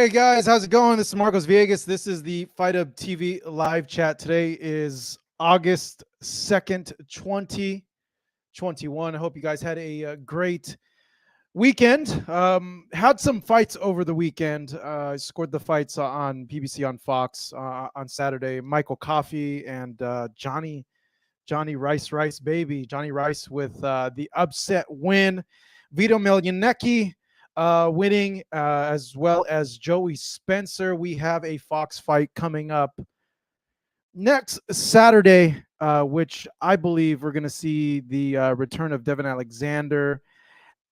Hey guys, how's it going? This is Marcos Villegas. This is the Fight Up TV live chat. Today is August 2nd, 2021. I hope you guys had a great weekend. Had some fights over the weekend. Scored the fights on PBC on Fox on Saturday. Michael Coffey and Johnny Rice baby. Johnny Rice with the upset win. Vito Miglianecki winning, as well as Joey Spencer. We have a Fox fight coming up next Saturday, which I believe we're going to see the return of Devin Alexander,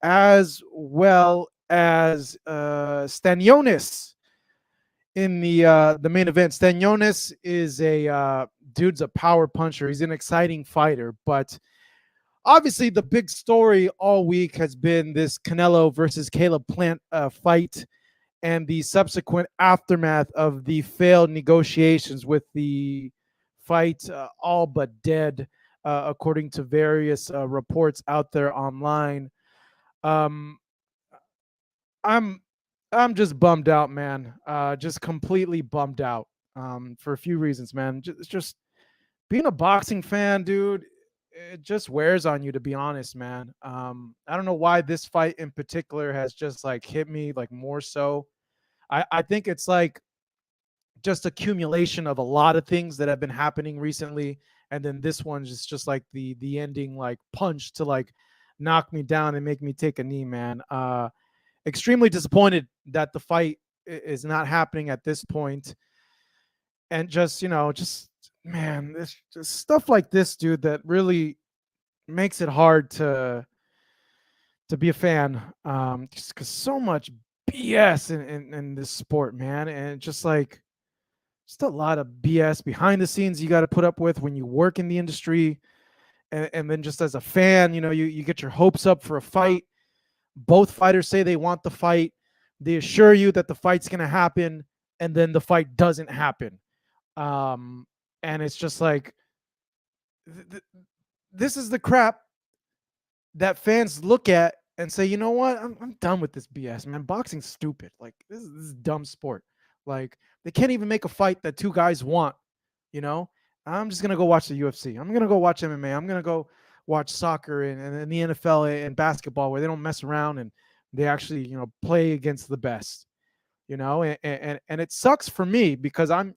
as well as Stanionis in the main event. Stanionis is a dude's a power puncher. He's an exciting fighter, but obviously the big story all week has been this Canelo versus Caleb Plant fight and the subsequent aftermath of the failed negotiations, with the fight all but dead, according to various reports out there online. Um, I'm just bummed out, man. Just completely bummed out, for a few reasons, man. Just being a boxing fan, dude, it just wears on you, to be honest, man. I don't know why this fight in particular has just like hit me like more so. I think it's like just accumulation of a lot of things that have been happening recently, and then this one's just like the ending like punch to like knock me down and make me take a knee, man. Extremely disappointed that the fight is not happening at this point, and just man, this just stuff like this, dude, that really makes it hard to be a fan. Just because so much BS in this sport, man, and just like just a lot of BS behind the scenes you got to put up with when you work in the industry, and then just as a fan, you get your hopes up for a fight. Both fighters say they want the fight. They assure you that the fight's gonna happen, and then the fight doesn't happen. And it's just like this is the crap that fans look at and say, you know what, I'm done with this BS, man. Boxing's stupid. Like this is dumb sport. Like they can't even make a fight that two guys want. I'm just gonna go watch the UFC. I'm gonna go watch MMA. I'm gonna go watch soccer and the NFL and basketball, where they don't mess around and they actually play against the best. And it sucks for me because I'm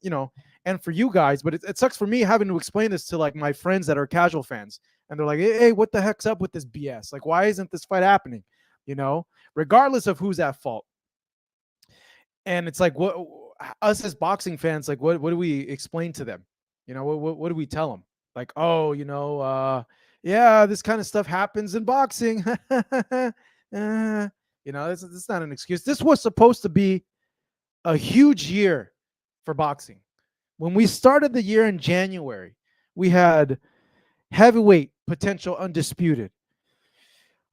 and for you guys, but it sucks for me having to explain this to like my friends that are casual fans, and they're like, hey, what the heck's up with this BS? Like, why isn't this fight happening? Regardless of who's at fault. And it's like, what us as boxing fans, like, what do we explain to them? What do we tell them? Like, oh, yeah, this kind of stuff happens in boxing. It's not an excuse. This was supposed to be a huge year for boxing. When we started the year in January, we had heavyweight potential undisputed,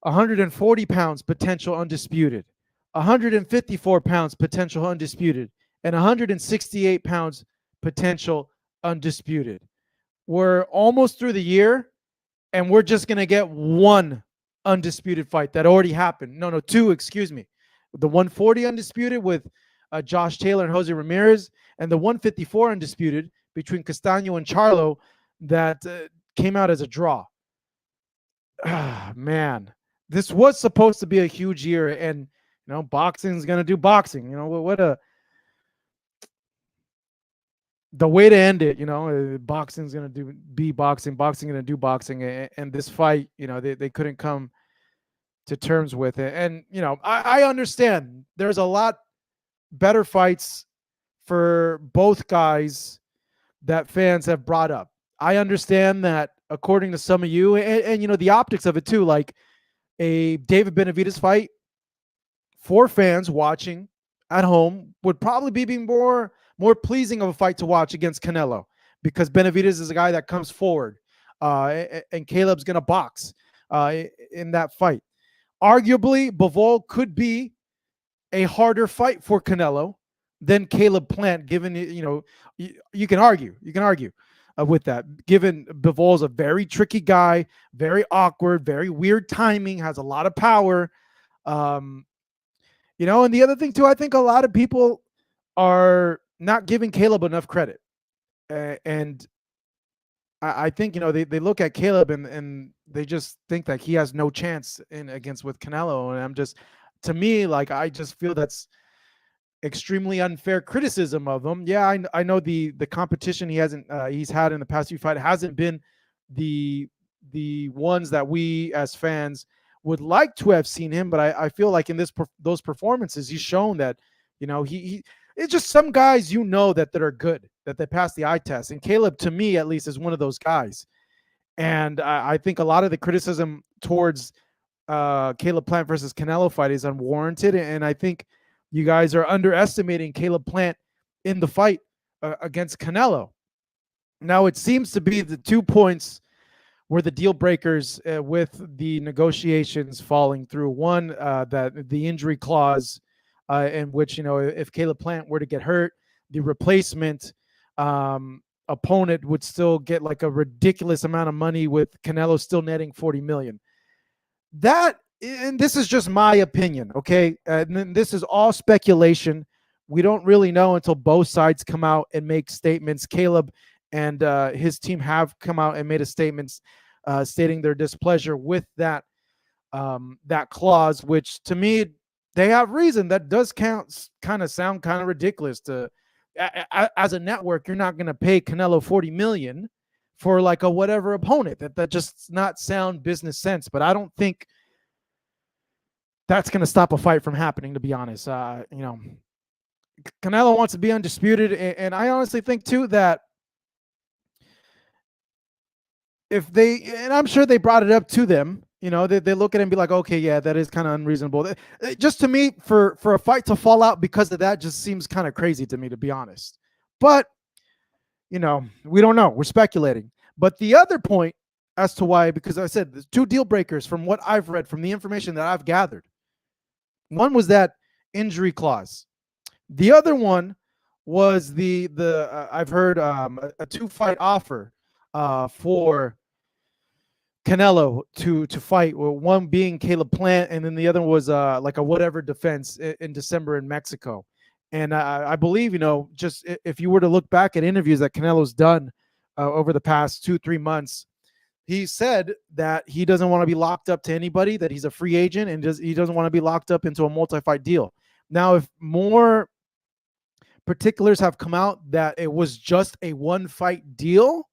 140 pounds potential undisputed, 154 pounds potential undisputed, and 168 pounds potential undisputed. We're almost through the year, and we're just going to get one undisputed fight that already happened. No, two, excuse me. The 140 undisputed with Josh Taylor and Jose Ramirez, and the 154 undisputed between Castaño and Charlo that came out as a draw. Man, this was supposed to be a huge year, and boxing's gonna do boxing. The way to end it. Boxing's gonna be boxing. Boxing gonna do boxing, and this fight, they couldn't come to terms with it. And I understand there's a lot better fights for both guys that fans have brought up. I understand that, according to some of you, and the optics of it too, like a David Benavidez fight for fans watching at home would probably be more pleasing of a fight to watch against Canelo, because Benavidez is a guy that comes forward, and Caleb's gonna box in that fight. Arguably, Bivol could be a harder fight for Canelo than Caleb Plant, given you can argue with that, given Bivol's a very tricky guy, very awkward, very weird timing, has a lot of power. And the other thing too, I think a lot of people are not giving Caleb enough credit. And I think, they look at Caleb and they just think that he has no chance in against with Canelo. And to me, like, I just feel that's extremely unfair criticism of him. Yeah, I know the competition he's had in the past few fights hasn't been the ones that we as fans would like to have seen him, but I feel like in those performances he's shown that, he it's just some guys, that are good, that they pass the eye test, and Caleb, to me at least, is one of those guys. And I think a lot of the criticism towards Caleb Plant versus Canelo fight is unwarranted, and I think you guys are underestimating Caleb Plant in the fight against Canelo. Now, it seems to be the 2 points were the deal breakers with the negotiations falling through. One, that the injury clause, in which, if Caleb Plant were to get hurt, the replacement opponent would still get like a ridiculous amount of money, with Canelo still netting 40 million. That, and this is just my opinion, okay? And this is all speculation. We don't really know until both sides come out and make statements. Caleb and his team have come out and made a statement stating their displeasure with that clause, which to me, they have reason. That does kind of sound kind of ridiculous. As a network, you're not going to pay Canelo 40 million for like a whatever opponent. That just not sound business sense. But I don't think that's going to stop a fight from happening, to be honest. Canelo wants to be undisputed, and I honestly think too that and I'm sure they brought it up to them, they look at it and be like, okay, yeah, that is kind of unreasonable. Just to me, for a fight to fall out because of that just seems kind of crazy to me, to be honest. But, we don't know. We're speculating. But the other point as to why, because I said there's 2 deal breakers from what I've read, from the information that I've gathered. One was that injury clause. The other one was I've heard a 2-fight offer for Canelo to fight. Well, one being Caleb Plant, and then the other was like a whatever defense in December in Mexico. And I believe, just if you were to look back at interviews that Canelo's done over the past 2-3 months, he said that he doesn't want to be locked up to anybody, that he's a free agent, and he doesn't want to be locked up into a multi-fight deal. Now, if more particulars have come out that it was just a 1-fight deal,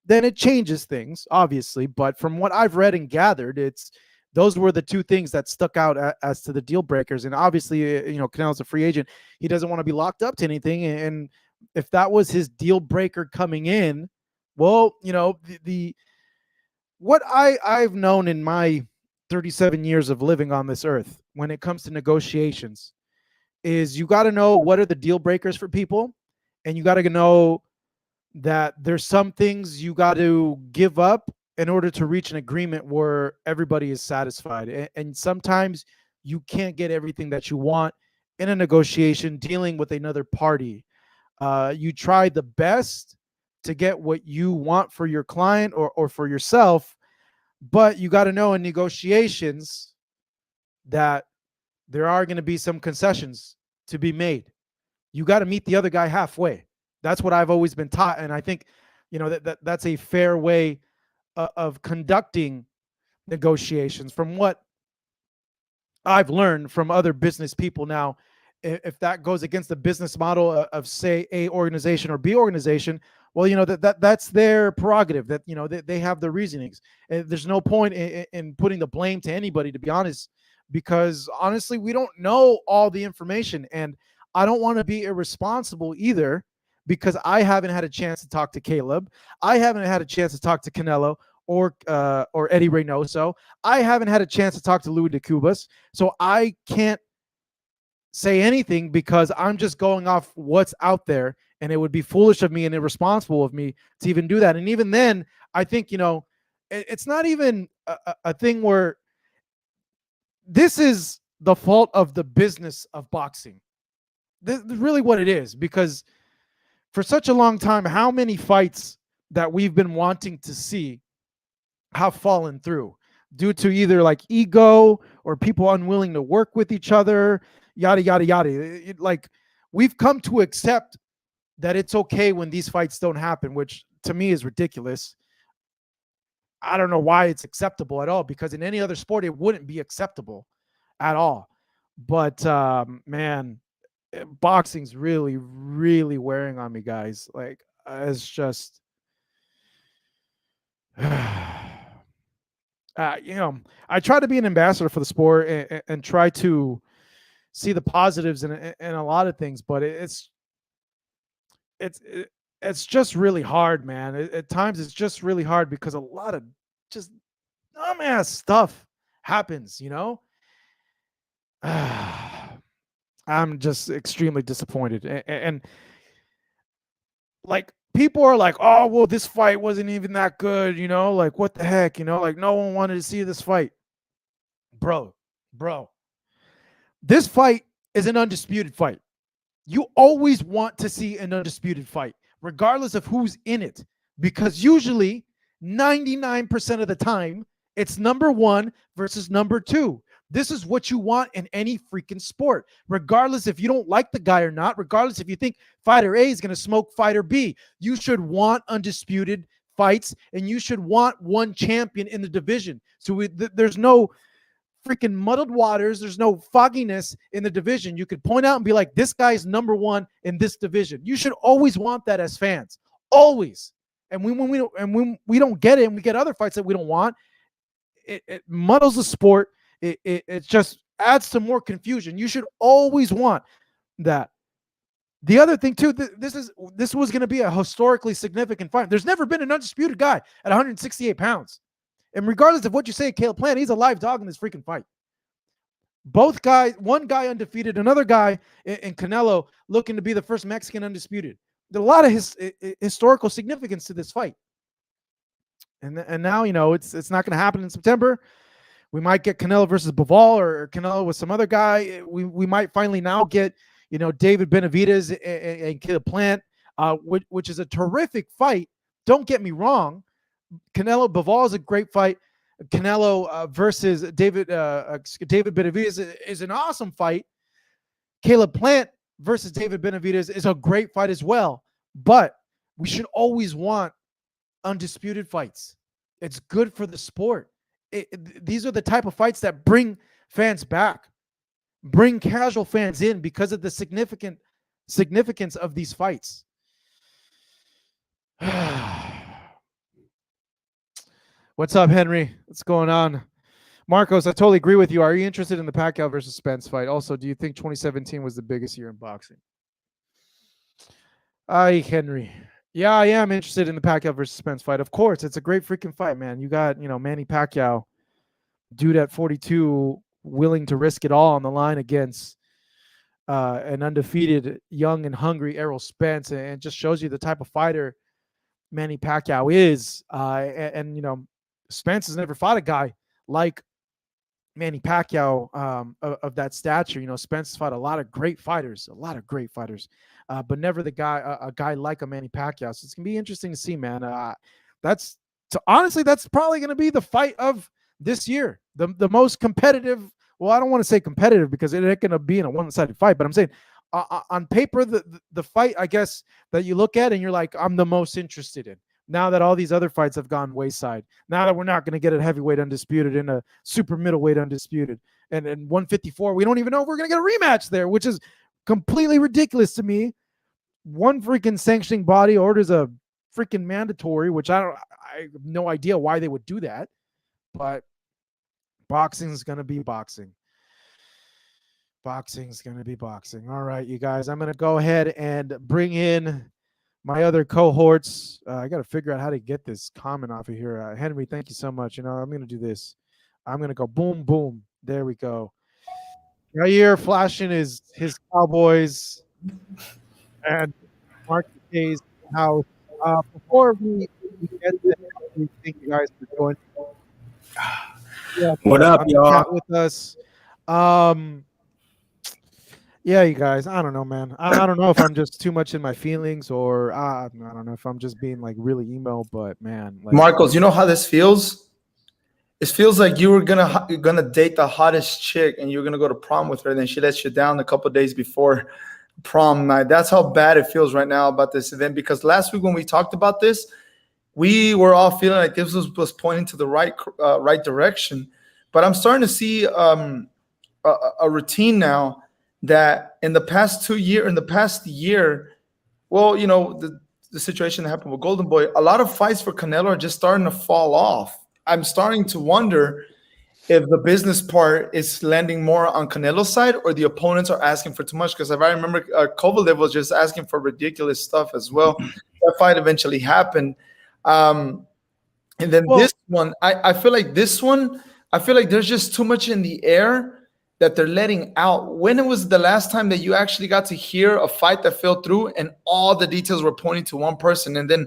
then it changes things, obviously. But from what I've read and gathered, those were the 2 things that stuck out as to the deal breakers. And obviously, Canelo's a free agent. He doesn't want to be locked up to anything. And if that was his deal breaker coming in, well, what I've known in my 37 years of living on this earth when it comes to negotiations is you got to know what are the deal breakers for people, and you got to know that there's some things you got to give up in order to reach an agreement where everybody is satisfied. And sometimes you can't get everything that you want in a negotiation dealing with another party. You try the best to get what you want for your client or for yourself, but you got to know in negotiations that there are going to be some concessions to be made. You got to meet the other guy halfway. That's what I've always been taught. And I think, that's a fair way of conducting negotiations from what I've learned from other business people. Now, if that goes against the business model of say A organization or B organization, well, that's their prerogative, that, they have the reasonings. And there's no point in putting the blame to anybody, to be honest, because honestly, we don't know all the information, and I don't want to be irresponsible either, because I haven't had a chance to talk to Caleb. I haven't had a chance to talk to Canelo or Eddie Reynoso. I haven't had a chance to talk to Louis de Cubas. So I can't say anything because I'm just going off what's out there, and it would be foolish of me and irresponsible of me to even do that. And even then, I think, it's not even a thing where this is the fault of the business of boxing. This is really what it is, because for such a long time, how many fights that we've been wanting to see have fallen through due to either like ego or people unwilling to work with each other, yada, yada, yada. Like we've come to accept that it's okay when these fights don't happen, which to me is ridiculous. I don't know why it's acceptable at all, because in any other sport, it wouldn't be acceptable at all. But man, boxing's really, really wearing on me, guys. Like, it's just, you know, I try to be an ambassador for the sport and try to see the positives in a lot of things, but it's just really hard, man. At times it's just really hard because a lot of just dumbass stuff happens, you know? I'm just extremely disappointed. And like, people are like, oh, well, this fight wasn't even that good, you know? Like, what the heck, you know? Like, no one wanted to see this fight. Bro, this fight is an undisputed fight. You always want to see an undisputed fight, regardless of who's in it, because usually 99% of the time, it's number one versus number two. This is what you want in any freaking sport, regardless if you don't like the guy or not, regardless if you think fighter A is going to smoke fighter B. You should want undisputed fights, and you should want one champion in the division. So there's no freaking muddled waters. There's no fogginess in the division. You could point out and be like, this guy's number one in this division. You should always want that as fans, always. And when we don't get it, and we get other fights that we don't want, it muddles the sport. It just adds to more confusion. You should always want that. The other thing too, this was going to be a historically significant fight. There's never been an undisputed guy at 168 pounds. And regardless of what you say, Caleb Plant, he's a live dog in this freaking fight. Both guys, one guy undefeated, another guy in Canelo looking to be the first Mexican undisputed. There's a lot of historical significance to this fight. And now, you know, it's not going to happen in September. We might get Canelo versus Bivol, or Canelo with some other guy. We might finally now get, you know, David Benavidez and Caleb Plant, which is a terrific fight. Don't get me wrong. Canelo Bivol is a great fight. Canelo versus David Benavidez is an awesome fight. Caleb Plant versus David Benavidez is a great fight as well. But we should always want undisputed fights. It's good for the sport. These are the type of fights that bring fans back, bring casual fans in because of the significance of these fights. What's up, Henry? What's going on? Marcos, I totally agree with you. Are you interested in the Pacquiao versus Spence fight? Also, do you think 2017 was the biggest year in boxing? Henry. Yeah, I am interested in the Pacquiao versus Spence fight. Of course, it's a great freaking fight, man. You got, you know, Manny Pacquiao, dude at 42, willing to risk it all on the line against an undefeated, young and hungry Errol Spence, and it just shows you the type of fighter Manny Pacquiao is. And you know, Spence has never fought a guy like Manny Pacquiao of that stature. You know, Spence fought a lot of great fighters, but never a guy like a Manny Pacquiao. So it's gonna be interesting to see, man. Honestly, that's probably gonna be the fight of this year, the most competitive. Well, I don't want to say competitive because it ain't gonna be in a one-sided fight, but I'm saying on paper, the fight, I guess, that you look at and you're like, I'm the most interested in. Now that all these other fights have gone wayside, now that we're not going to get a heavyweight undisputed and a super middleweight undisputed, and 154, we don't even know if we're going to get a rematch there, which is completely ridiculous to me. One freaking sanctioning body orders a freaking mandatory, which I have no idea why they would do that, but boxing is going to be boxing. Boxing's going to be boxing. All right, you guys, I'm going to go ahead and bring in my other cohorts. I got to figure out how to get this comment off of here. Henry, thank you so much. You know, I'm going to do this. I'm going to go boom, boom. There we go. Right here, flashing his Cowboys and Mark Hayes house. Before we get to that, thank you guys for joining. Yeah, what up, y'all? With us. Yeah, you guys, I don't know, man. I don't know if I'm just too much in my feelings, or I don't know if I'm just being like really emo, but man. Like, Marcos, you know how this feels? It feels like you're gonna date the hottest chick and you're gonna go to prom with her, and then she lets you down a couple of days before prom night. That's how bad it feels right now about this event, because last week when we talked about this, we were all feeling like this was pointing to the right direction. But I'm starting to see a routine now that in the past year, well, you know, the situation that happened with Golden Boy, a lot of fights for Canelo are just starting to fall off. I'm starting to wonder if the business part is landing more on Canelo's side or the opponents are asking for too much. Because if I remember, Kovalev was just asking for ridiculous stuff as well. That fight eventually happened. And then this one, I feel like there's just too much in the air that they're letting out. When was the last time that you actually got to hear a fight that fell through and all the details were pointing to one person? And then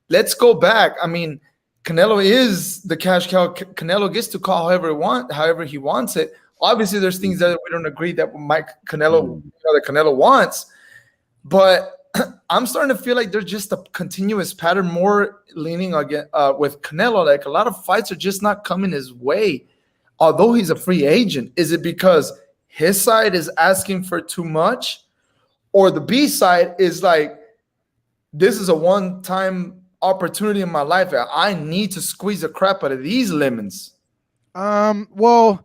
let's go back. I mean, Canelo is the cash cow. Canelo gets to call however he wants it. Obviously, there's things that we don't agree that Canelo wants, but I'm starting to feel like there's just a continuous pattern, more leaning again with Canelo. Like a lot of fights are just not coming his way, although he's a free agent. Is it because his side is asking for too much, or the B side is like, this is a one-time opportunity in my life, I need to squeeze the crap out of these lemons? Well,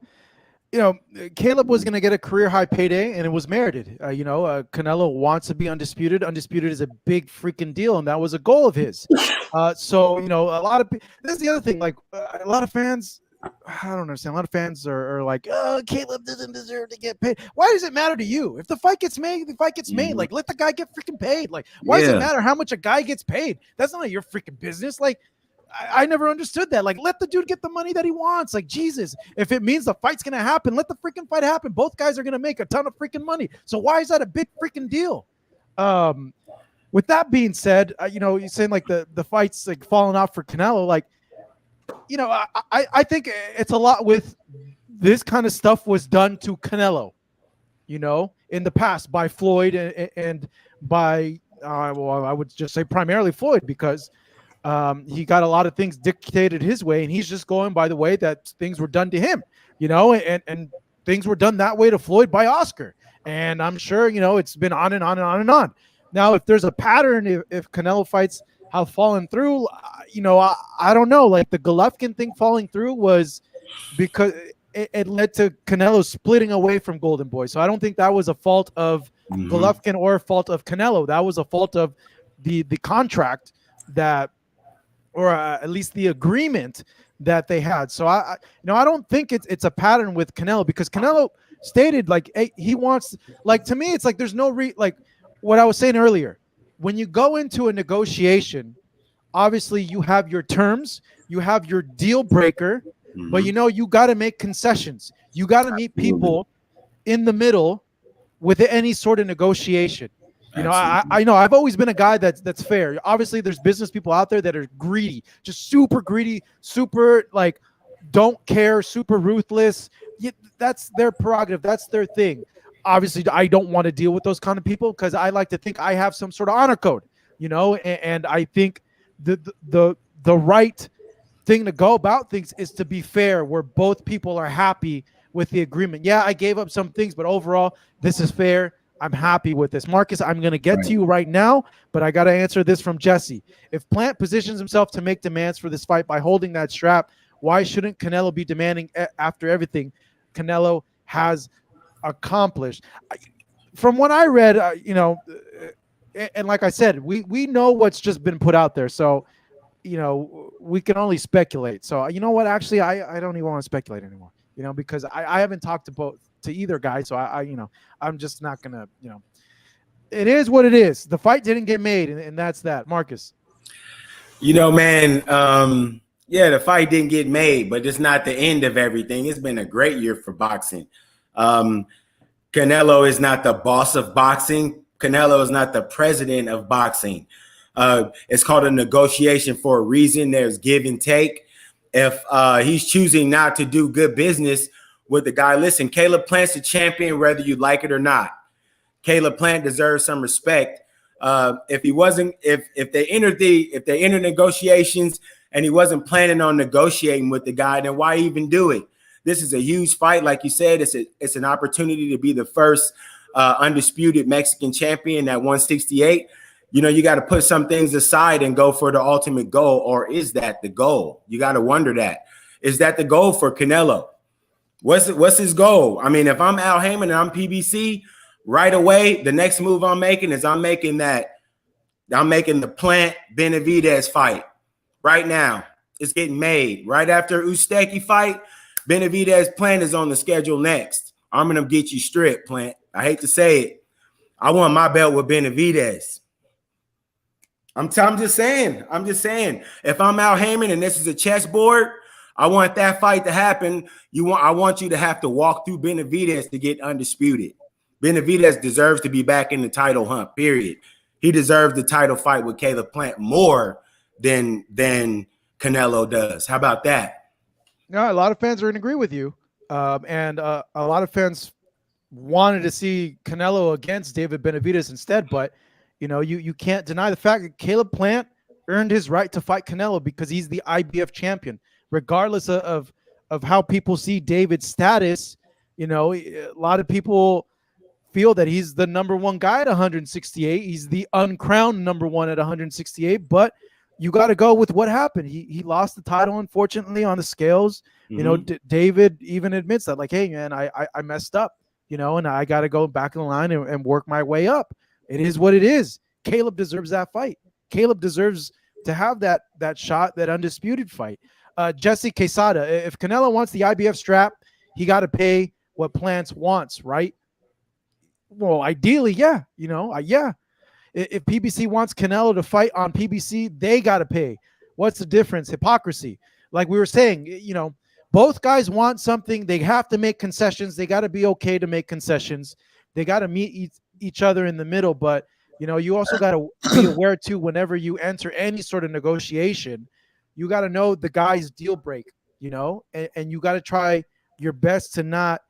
you know, Caleb was going to get a career high payday, and it was merited. Canelo wants to be undisputed. Undisputed is a big freaking deal, and that was a goal of his. So, you know, that's the other thing. Like, a lot of fans, I don't understand. A lot of fans are like, oh, Caleb doesn't deserve to get paid. Why does it matter to you? If the fight gets made, the fight gets made. Like, let the guy get freaking paid. Like, why does it matter how much a guy gets paid? That's not your freaking business. Like, I never understood that. Like, let the dude get the money that he wants. Like, Jesus, if it means the fight's going to happen, let the freaking fight happen. Both guys are going to make a ton of freaking money. So why is that a big freaking deal? With that being said, you know, you're saying like the fight's like falling off for Canelo. Like, you know, I think it's a lot with this kind of stuff was done to Canelo, you know, in the past by Floyd and by, well, I would just say primarily Floyd, because he got a lot of things dictated his way, and he's just going by the way that things were done to him, you know, and things were done that way to Floyd by Oscar. And I'm sure, you know, it's been on and on and on and on. Now, if there's a pattern, if Canelo fights have fallen through, you know, I don't know. Like the Golovkin thing falling through was because it led to Canelo splitting away from Golden Boy. So I don't think that was a fault of Golovkin or a fault of Canelo. That was a fault of the contract that, or at least the agreement that they had. So I don't think it's a pattern with Canelo, because Canelo stated like, hey, he wants, like, to me, it's like there's no like what I was saying earlier. When you go into a negotiation, obviously you have your terms, you have your deal breaker, but you know, you got to make concessions. You got to meet people in the middle with any sort of negotiation. You know, I know I've always been a guy that's fair. Obviously, there's business people out there that are greedy, just super greedy, super like don't care, super ruthless. That's their prerogative. That's their thing. Obviously, I don't want to deal with those kind of people, because I like to think I have some sort of honor code, you know, and I think the right thing to go about things is to be fair, where both people are happy with the agreement. Yeah, I gave up some things, but overall, this is fair. I'm happy with this. Marcus, I'm going to get to you right now, but I got to answer this from Jesse. If Plant positions himself to make demands for this fight by holding that strap, why shouldn't Canelo be demanding after everything Canelo has accomplished? From what I read, you know, and like I said, we know what's just been put out there. So, you know, we can only speculate. So, you know what? Actually, I don't even want to speculate anymore, you know, because I haven't talked to either guy. So you know, I'm just not going to, you know, it is what it is. The fight didn't get made, and that's that. Marcus. You know, man, yeah, the fight didn't get made, but it's not the end of everything. It's been a great year for boxing. Canelo is not the boss of boxing. Canelo is not the president of boxing. It's called a negotiation for a reason. There's give and take. If he's choosing not to do good business with the guy, listen, Caleb Plant's a champion, whether you like it or not. Caleb Plant deserves some respect. If he wasn't, if they entered negotiations and he wasn't planning on negotiating with the guy, then why even do it? This is a huge fight, like you said. It's an opportunity to be the first undisputed Mexican champion at 168. You know, you got to put some things aside and go for the ultimate goal. Or is that the goal? You got to wonder that. Is that the goal for Canelo? What's his goal? I mean, if I'm Al Heyman and I'm PBC, right away, the next move I'm making is I'm making the Plant Benavidez fight right now. It's getting made. Right after Uzbeki fight, Benavidez Plant is on the schedule next. I'm going to get you stripped, Plant. I hate to say it. I want my belt with Benavidez. I'm just saying. If I'm Al Heyman and this is a chessboard, I want that fight to happen. I want you to have to walk through Benavidez to get undisputed. Benavidez deserves to be back in the title hunt, period. He deserves the title fight with Caleb Plant more than Canelo does. How about that? No, a lot of fans are in agree with you. And a lot of fans wanted to see Canelo against David Benavidez instead, but you know, you can't deny the fact that Caleb Plant earned his right to fight Canelo because he's the IBF champion. Regardless of how people see David's status, you know, a lot of people feel that he's the number one guy at 168. He's the uncrowned number one at 168, but you got to go with what happened. He lost the title, unfortunately, on the scales. You know, David even admits that, like, hey, man, I messed up, you know, and I got to go back in the line and work my way up. It is what it is. Caleb deserves that fight. Caleb deserves to have that shot, that undisputed fight. Jesse Quesada, if Canelo wants the IBF strap, he got to pay what Plants wants, right? Well, ideally, yeah. You know, yeah. If PBC wants Canelo to fight on PBC, they got to pay. What's the difference? Hypocrisy. Like we were saying, you know, both guys want something. They have to make concessions. They got to be okay to make concessions. They got to meet each other in the middle. But, you know, you also got to be aware, too, whenever you enter any sort of negotiation, you got to know the guy's deal break, you know, and you got to try your best to not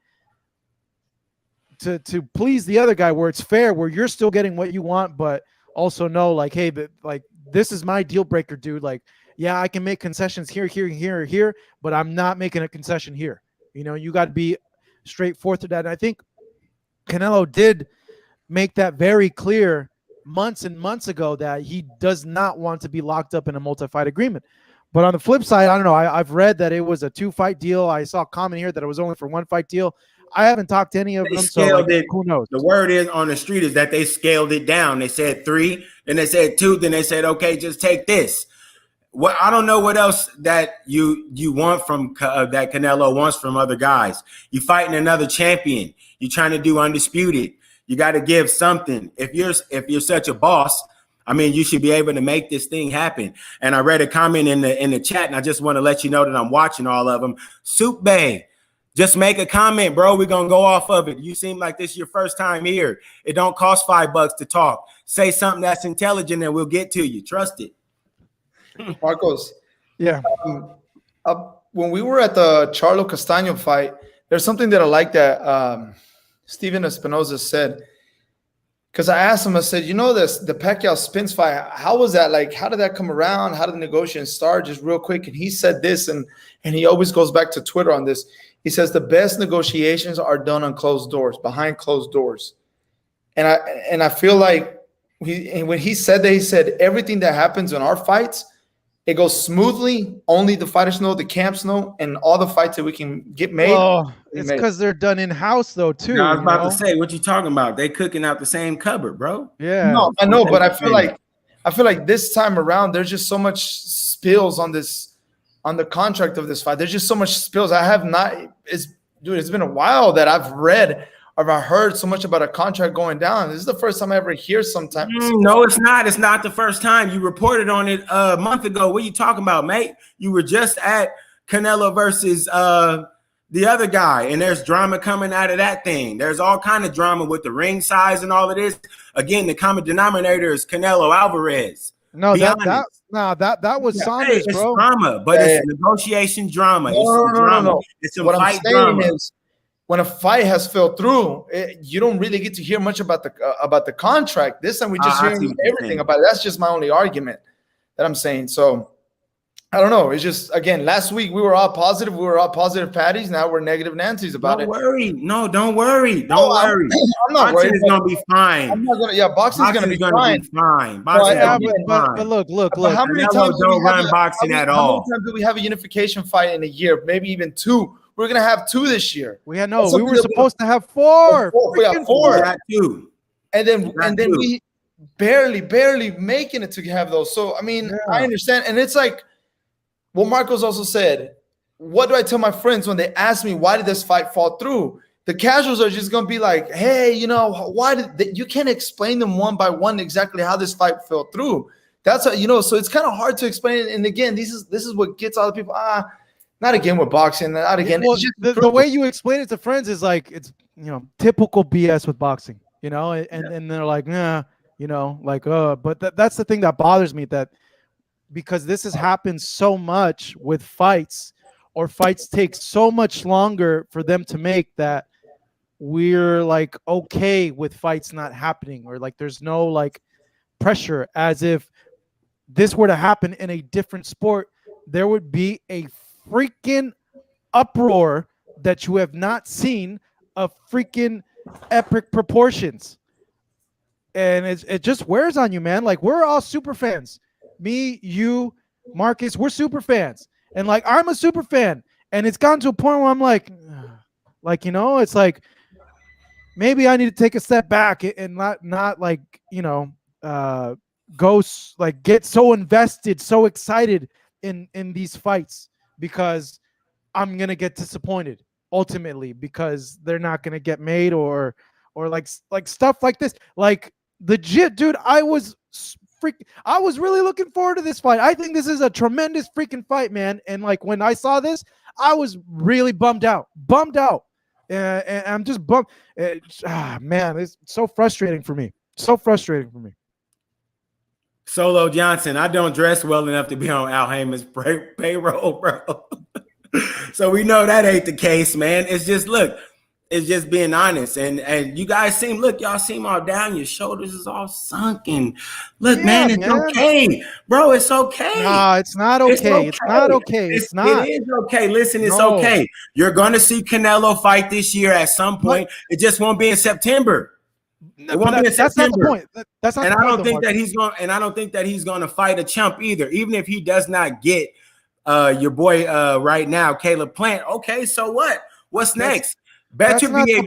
to please the other guy where it's fair, where you're still getting what you want, but also know, like, hey, like, this is my deal breaker, dude. Like, yeah, I can make concessions here, but I'm not making a concession here. You know, you got to be straightforward to that. And I think Canelo did make that very clear months and months ago that he does not want to be locked up in a multi-fight agreement. But on the flip side, I don't know. I've read that it was a 2-fight deal. I saw a comment here that it was only for 1-fight deal. I haven't talked to any of them, so like, who knows? The word is on the street is that they scaled it down. They said 3, then they said 2, then they said, okay, just take this. Well, I don't know what else that you want from that Canelo wants from other guys. You fighting another champion. You're trying to do undisputed. You got to give something. If you're such a boss, I mean, you should be able to make this thing happen. And I read a comment in the chat, and I just want to let you know that I'm watching all of them. Soup Bay, just make a comment, bro. We're going to go off of it. You seem like this is your first time here. It don't cost $5 to talk. Say something that's intelligent, and we'll get to you. Trust it. Marcos. Yeah. When we were at the Charlo Castaño fight, there's something that I like that Steven Espinoza said. Because I asked him, I said, you know, the Pacquiao Spence fight, how was that? Like, how did that come around? How did the negotiation start? Just real quick. And he said this, and he always goes back to Twitter on this. He says the best negotiations are done on closed doors, behind closed doors. And I feel like when he said that, he said everything that happens in our fights, it goes smoothly. Only the fighters know, the camps know, and all the fights that we can get made. Oh, it's because they're done in-house, though, too. No, I was about to say, what you talking about? They cooking out the same cupboard, bro. Yeah. No, I know, but I feel like this time around, there's just so much spills on the contract of this fight. There's just so much spills. It's been a while that I've read or I heard so much about a contract going down. This is the first time I ever hear sometimes. No, it's not. It's not the first time. You reported on it a month ago. What are you talking about, mate? You were just at Canelo versus the other guy, and there's drama coming out of that thing. There's all kind of drama with the ring size and all of this. Again, the common denominator is Canelo Alvarez. No, that was Saunders, it's bro. Drama, but it's negotiation drama. No. It's some what fight I'm saying drama. is, when a fight has fell through, you don't really get to hear much about the contract. This time we just hearing everything about it. That's just my only argument that I'm saying. So I don't know. It's just, again, last week we were all positive. We were all positive Patties. Now we're negative Nancy's about Don't it. worry. No, don't worry. Don't No, worry. I'm not Boxing worried. is gonna be fine. I'm not gonna. Yeah, boxing's gonna be fine. fine. But, Boxing's Yeah, gonna be but fine. look. But how many Canelo times don't run boxing at how many all. times do we have a unification fight in a year? Maybe even 2. We're gonna have 2 this year. We had That's we were something supposed to have 4. We got Freaking 4. We got 2. And then got 2. we barely making it to have those. So I mean, I understand, and it's like what Marcos also said. What do I tell my friends when they ask me why did this fight fall through? The casuals are just gonna be like, hey, why did you can't explain them one by one exactly how this fight fell through. That's how, so it's kind of hard to explain. And again, this is what gets other people not again with boxing, not again. Well, It's just the way you explain it to friends is like it's typical BS with boxing, and they're like, nah, but that's the thing that bothers me, that because this has happened so much with fights, or fights take so much longer for them to make, that we're like okay with fights not happening, or like there's no like pressure, as if this were to happen in a different sport, there would be a freaking uproar that you have not seen of freaking epic proportions. And it just wears on you, man. Like, we're all super fans. Me, you, Marcus, we're super fans. And like, I'm a super fan. And it's gotten to a point where I'm like, it's like, maybe I need to take a step back and not like, get so invested, so excited in these fights, because I'm gonna get disappointed ultimately because they're not gonna get made, or like stuff like this. Like, legit, dude, I was really looking forward to this fight. I think this is a tremendous freaking fight, man. And like, when I saw this, I was really bummed out. And I'm just bummed. Man, it's so frustrating for me. Solo Johnson, I don't dress well enough to be on Al Heyman's payroll, bro. So we know that ain't the case, man. It's just, look, it's just being honest. And you guys y'all seem all down. Your shoulders is all sunken. Look, man, it's okay. Bro, it's okay. Nah, it's not okay. It's not okay. It's not. It is okay. Listen, it's okay. You're going to see Canelo fight this year at some point. It just won't be in September. It won't be in September. That's not the point. That's not. And I don't think that he's going. And I don't think that he's going to fight a chump either. Even if he does not get your boy right now, Caleb Plant. Okay, so what? What's next? Bet you be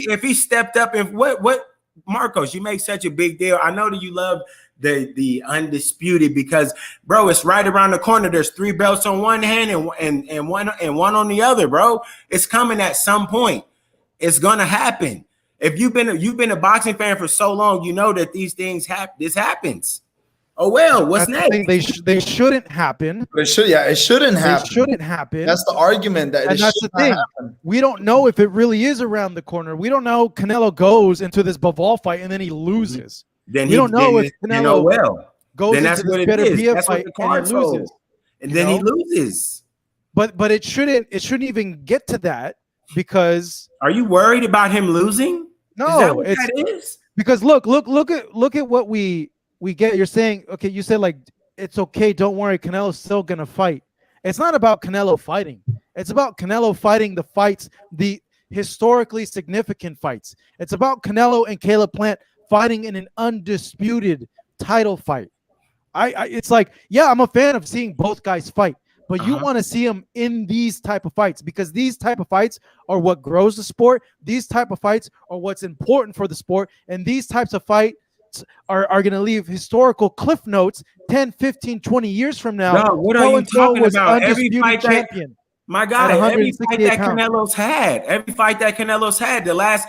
if he stepped up. And what Marcos? You make such a big deal. I know that you love the undisputed, because bro, it's right around the corner. There's 3 belts on one hand and one on the other, bro. It's coming at some point. It's gonna happen. If you've been a boxing fan for so long, you know that these things this happens. Oh well, what's next? They shouldn't happen. It shouldn't happen. It shouldn't happen. That's the argument. And that's the thing. We don't know if it really is around the corner. We don't know. Canelo goes into this Bivol fight and then he loses. Then we don't know if Canelo goes then that's into what this it better is. BF That's fight what the card and loses. And then he loses. But it shouldn't even get to that, because are you worried about him losing? No, that is? Because look at what we get. You're saying, okay, you said like, it's okay, don't worry, Canelo's still gonna fight. It's not about Canelo fighting. It's about Canelo fighting the fights, the historically significant fights. It's about Canelo and Caleb Plant fighting in an undisputed title fight. It's like, yeah, I'm a fan of seeing both guys fight, but you want to see them in these type of fights, because these type of fights are what grows the sport. These type of fights are what's important for the sport. And these types of fights are going to leave historical cliff notes 10, 15, 20 years from now. No, what are you talking about? Every fight champion. My God, every fight that Canelo's had, the last,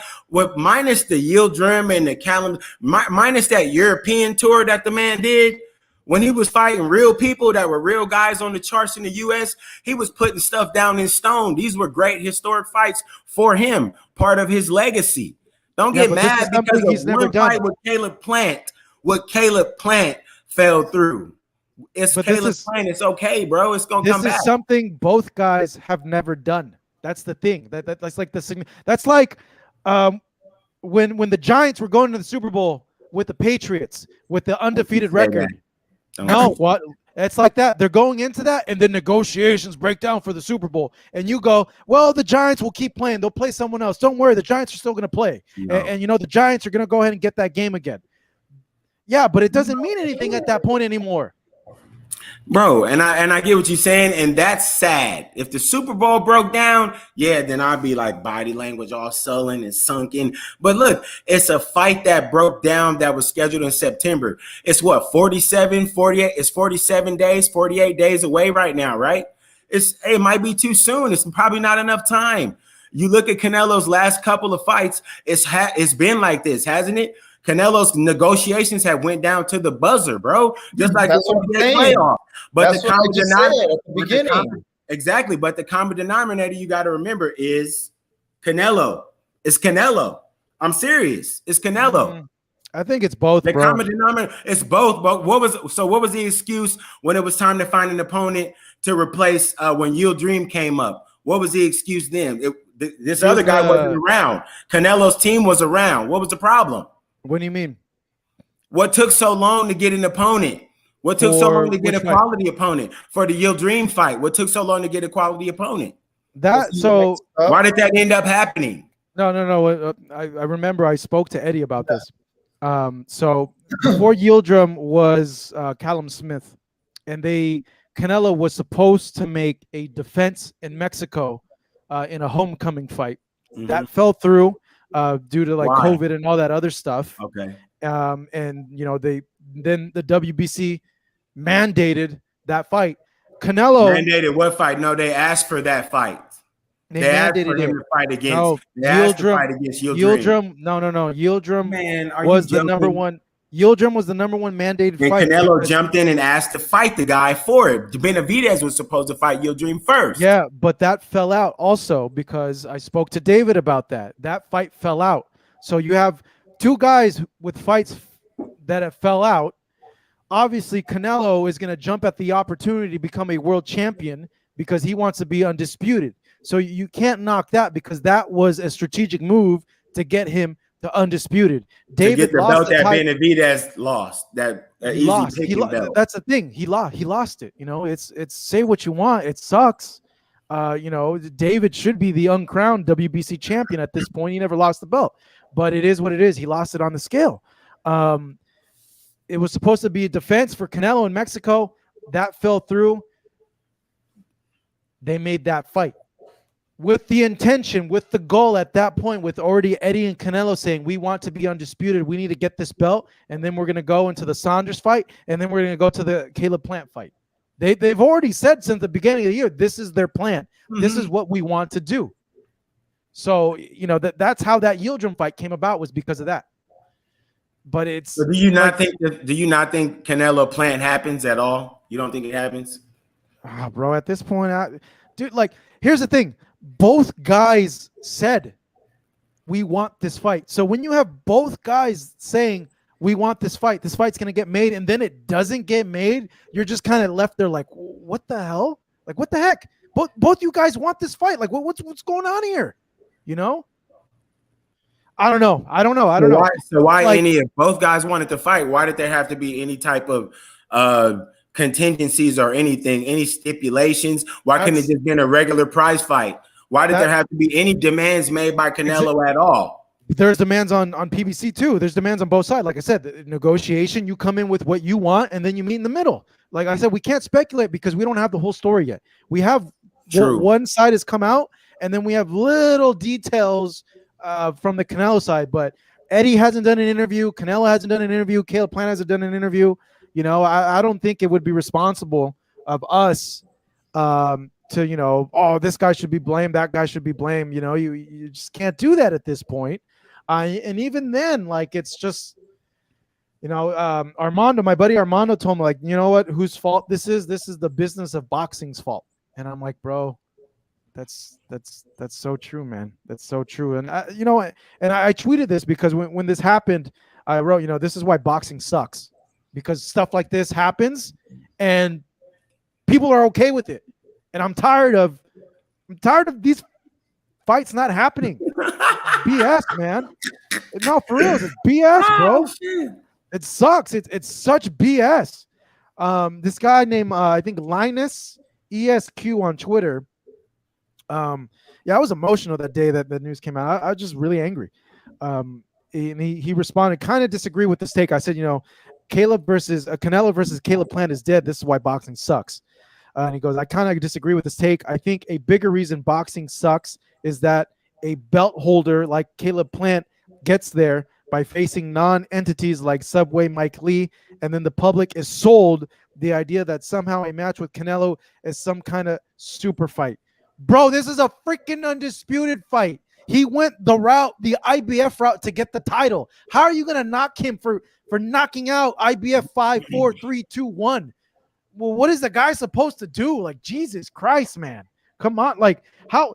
minus the Yildirim and the Callum, minus that European tour that the man did, when he was fighting real people that were real guys on the charts in the U.S., he was putting stuff down in stone. These were great historic fights for him, part of his legacy. Don't get mad because he's never done with Caleb Plant. What Caleb Plant fell through. It's Caleb Plant. It's okay, bro. It's gonna come back. This is something both guys have never done. That's the thing. That's like the. That's like when the Giants were going to the Super Bowl with the Patriots with the undefeated record. No, what? It's like that. They're going into that, and then negotiations break down for the Super Bowl. And you go, well, the Giants will keep playing. They'll play someone else. Don't worry. The Giants are still going to play. No. And, the Giants are going to go ahead and get that game again. Yeah, but it doesn't mean anything at that point anymore. Bro, and I get what you're saying, and that's sad. If the Super Bowl broke down, yeah, then I'd be like body language all sullen and sunken. But look, it's a fight that broke down that was scheduled in September. It's what, 47, 48? It's 47 days, 48 days away right now, right? It might be too soon. It's probably not enough time. You look at Canelo's last couple of fights, it's been like this, hasn't it? Canelo's negotiations have went down to the buzzer, bro. Just like the NBA playoff. But that's the common denominator at the beginning. Exactly. But the common denominator you got to remember is Canelo. It's Canelo. I'm serious. It's Canelo. I think it's both. The bro. common denominator. It's both. But what was the excuse when it was time to find an opponent to replace when Yield Dream came up? What was the excuse then? This other guy wasn't around. Canelo's team was around. What was the problem? What do you mean? What took so long to get an opponent? What took so long to get a quality opponent for the Yield Dream fight? What took so long to get a quality opponent? Why did that end up happening? No. I remember I spoke to Eddie about this. So before Yildirim was Callum Smith, and Canelo was supposed to make a defense in Mexico in a homecoming fight. Mm-hmm. That fell through due to like COVID and all that other stuff. Okay. And then the WBC mandated that fight. Canelo mandated what fight? No, they asked for that fight. They asked for him to fight against. No, Yildirim. No. Yildirim was the number one. Yildirim was the number one mandated fight. Canelo jumped in and asked to fight the guy for it. Benavidez was supposed to fight Yildirim first. Yeah, but that fell out also because I spoke to David about that. That fight fell out. So you have two guys with fights that have fell out. Obviously, Canelo is going to jump at the opportunity to become a world champion because he wants to be undisputed. So you can't knock that because that was a strategic move to get him to undisputed. David to get the belt that Benavidez lost. That easy belt. That's the thing. He lost it. It's say what you want. It sucks. David should be the uncrowned WBC champion at this point. He never lost the belt, but it is what it is. He lost it on the scale. It was supposed to be a defense for Canelo in Mexico. That fell through. They made that fight with the intention, with the goal at that point, with already Eddie and Canelo saying, we want to be undisputed. We need to get this belt. And then we're going to go into the Saunders fight. And then we're going to go to the Caleb Plant fight. They've already said since the beginning of the year, this is their plan. Mm-hmm. This is what we want to do. So, that's how that Yildirim fight came about, was because of that. But it's. So do you not think Canelo Plant happens at all? You don't think it happens? Bro, at this point, dude, here's the thing. Both guys said, we want this fight. So when you have both guys saying, we want this fight's going to get made, and then it doesn't get made, you're just kind of left there like, what the hell? Like, what the heck? Both you guys want this fight. Like, what's going on here? I don't know. I don't know. So why if both guys wanted to fight, why did there have to be any type of contingencies or anything, any stipulations? Why couldn't it just been a regular prize fight? Why did there have to be any demands made by Canelo at all? There's demands on PBC too. There's demands on both sides. Like I said, the negotiation, you come in with what you want and then you meet in the middle. Like I said, we can't speculate because we don't have the whole story yet. We have one side has come out and then we have little details from the Canelo side, but Eddie hasn't done an interview. Canelo hasn't done an interview. Caleb Plant hasn't done an interview. I don't think it would be responsible of us to, this guy should be blamed, that guy should be blamed. You just can't do that at this point. And even then, it's just, Armando, my buddy Armando told me, you know what, whose fault this is? This is the business of boxing's fault. And I'm like, bro, that's so true, man. That's so true. And I tweeted this because when this happened, I wrote, this is why boxing sucks, because stuff like this happens and people are okay with it. And I'm tired of these fights not happening. BS, man. No, for real, it's BS, bro. It sucks. It's such BS. This guy named I think Linus ESQ on Twitter. Yeah, I was emotional that day that the news came out. I was just really angry. And he responded, kind of disagree with this take. I said, Canelo versus Caleb Plant is dead. This is why boxing sucks. And he goes, I kind of disagree with this take. I think a bigger reason boxing sucks is that a belt holder like Caleb Plant gets there by facing non-entities like Subway Mike Lee, and then the public is sold the idea that somehow a match with Canelo is some kind of super fight. Bro, this is a freaking undisputed fight. He went the IBF route to get the title. How are you going to knock him for knocking out IBF 5, 4, 3, 2, 1? Well, what is the guy supposed to do? Like, Jesus Christ, man. Come on. Like, how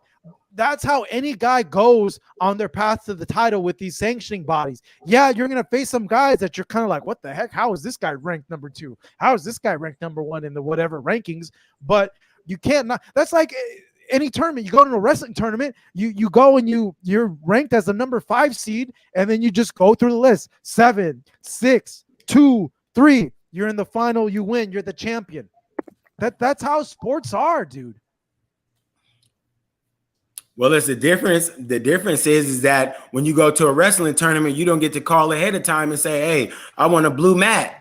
that's how any guy goes on their path to the title with these sanctioning bodies. Yeah, you're going to face some guys that you're kind of like, what the heck? How is this guy ranked number 2? How is this guy ranked number 1 in the whatever rankings? But you can't not. That's like any tournament. You go to a wrestling tournament, you go and you're ranked as the number 5 seed, and then you just go through the list. 7, 6, 2, 3. You're in the final, you win, you're the champion. That's how sports are, dude. Well, it's the difference. The difference is that when you go to a wrestling tournament, you don't get to call ahead of time and say, hey, I want a blue mat.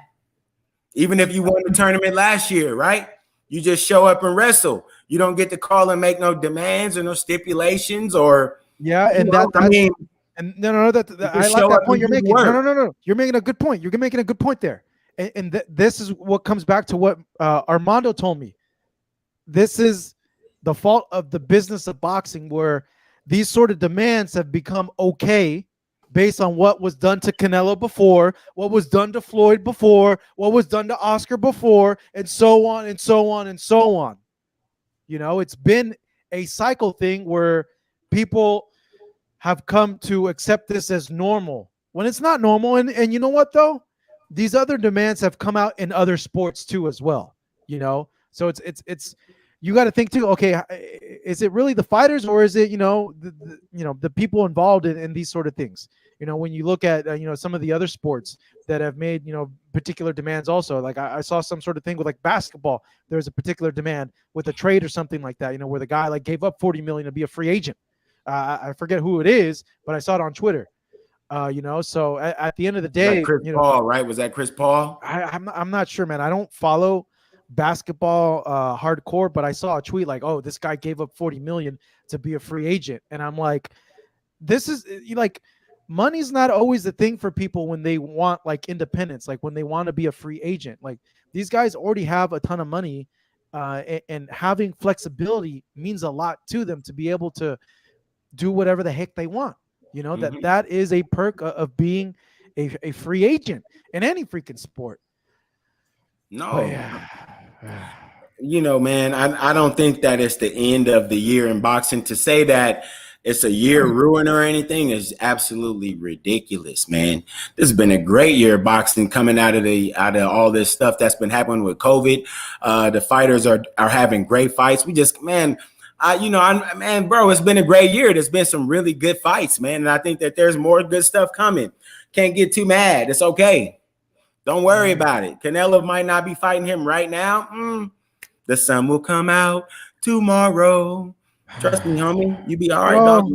Even if you won the tournament last year, right? You just show up and wrestle. You don't get to call and make no demands or no stipulations or and I like that point you're making. No. You're making a good point. You're making a good point there. And this is what comes back to what Armando told me. This is the fault of the business of boxing, where these sort of demands have become okay based on what was done to Canelo before, what was done to Floyd before, what was done to Oscar before, and so on and so on and so on. You know, it's been a cycle thing where people have come to accept this as normal when it's not normal. And you know what, though? These other demands have come out in other sports too as well, you know? So it's you got to think too, okay, is it really the fighters, or is it, the people involved in these sort of things? You know, when you look at, some of the other sports that have made, particular demands also, like I saw some sort of thing with like basketball. There's a particular demand with a trade or something like that, where the guy like gave up $40 million to be a free agent. I forget who it is, but I saw it on Twitter. So at the end of the day, like Chris Paul, right? Was that Chris Paul? I'm not sure, man. I don't follow basketball hardcore, but I saw a tweet like, oh, this guy gave up $40 million to be a free agent. And I'm like, this is like, money's not always the thing for people when they want like independence, like when they want to be a free agent. Like, these guys already have a ton of money, and having flexibility means a lot to them to be able to do whatever the heck they want. That is a perk of being a free agent in any freaking sport. No, man, I don't think that it's the end of the year in boxing. To say that it's a year ruin or anything is absolutely ridiculous, man. This has been a great year of boxing coming out of all this stuff that's been happening with COVID. The fighters are having great fights. We just, man, bro, it's been a great year. There's been some really good fights, man. And I think that there's more good stuff coming. Can't get too mad. It's okay. Don't worry about it. Canelo might not be fighting him right now. The sun will come out tomorrow. Trust me, homie. You be all right, dog.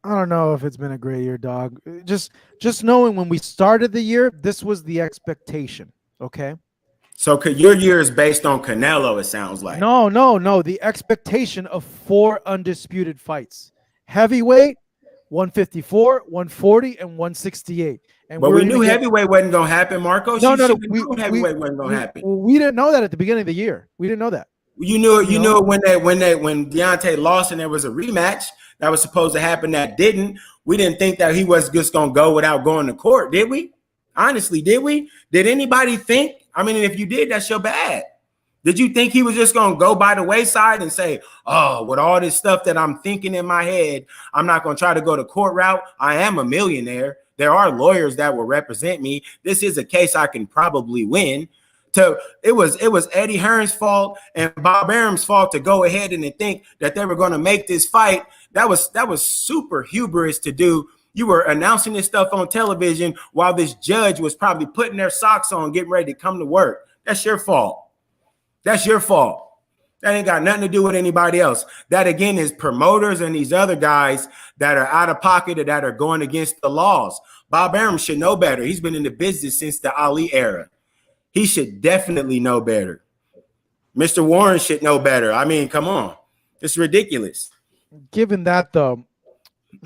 I don't know if it's been a great year, dog. Just knowing when we started the year, this was the expectation. Okay. So your year is based on Canelo, it sounds like. No. The expectation of 4 undisputed fights. Heavyweight, 154, 140, and 168. But we knew heavyweight wasn't going to happen, Marcos. No. Heavyweight wasn't going to happen. We didn't know that at the beginning of the year. We didn't know that. You knew it when Deontay lost and there was a rematch that was supposed to happen that didn't. We didn't think that he was just going to go without going to court, did we? Honestly, did we? Did anybody think? I mean, if you did, that's your bad. Did you think he was just going to go by the wayside and say, oh, with all this stuff that I'm thinking in my head, I'm not going to try to go the court route? I am a millionaire. There are lawyers that will represent me. This is a case I can probably win. It was Eddie Hearn's fault and Bob Arum's fault to go ahead and think that they were going to make this fight. That was super hubris to do. You were announcing this stuff on television while this judge was probably putting their socks on, getting ready to come to work. That's your fault. That's your fault. That ain't got nothing to do with anybody else. That, again, is promoters and these other guys that are out of pocket or that are going against the laws. Bob Arum should know better. He's been in the business since the Ali era. He should definitely know better. Mr. Warren should know better. I mean, come on. It's ridiculous. Given that, though,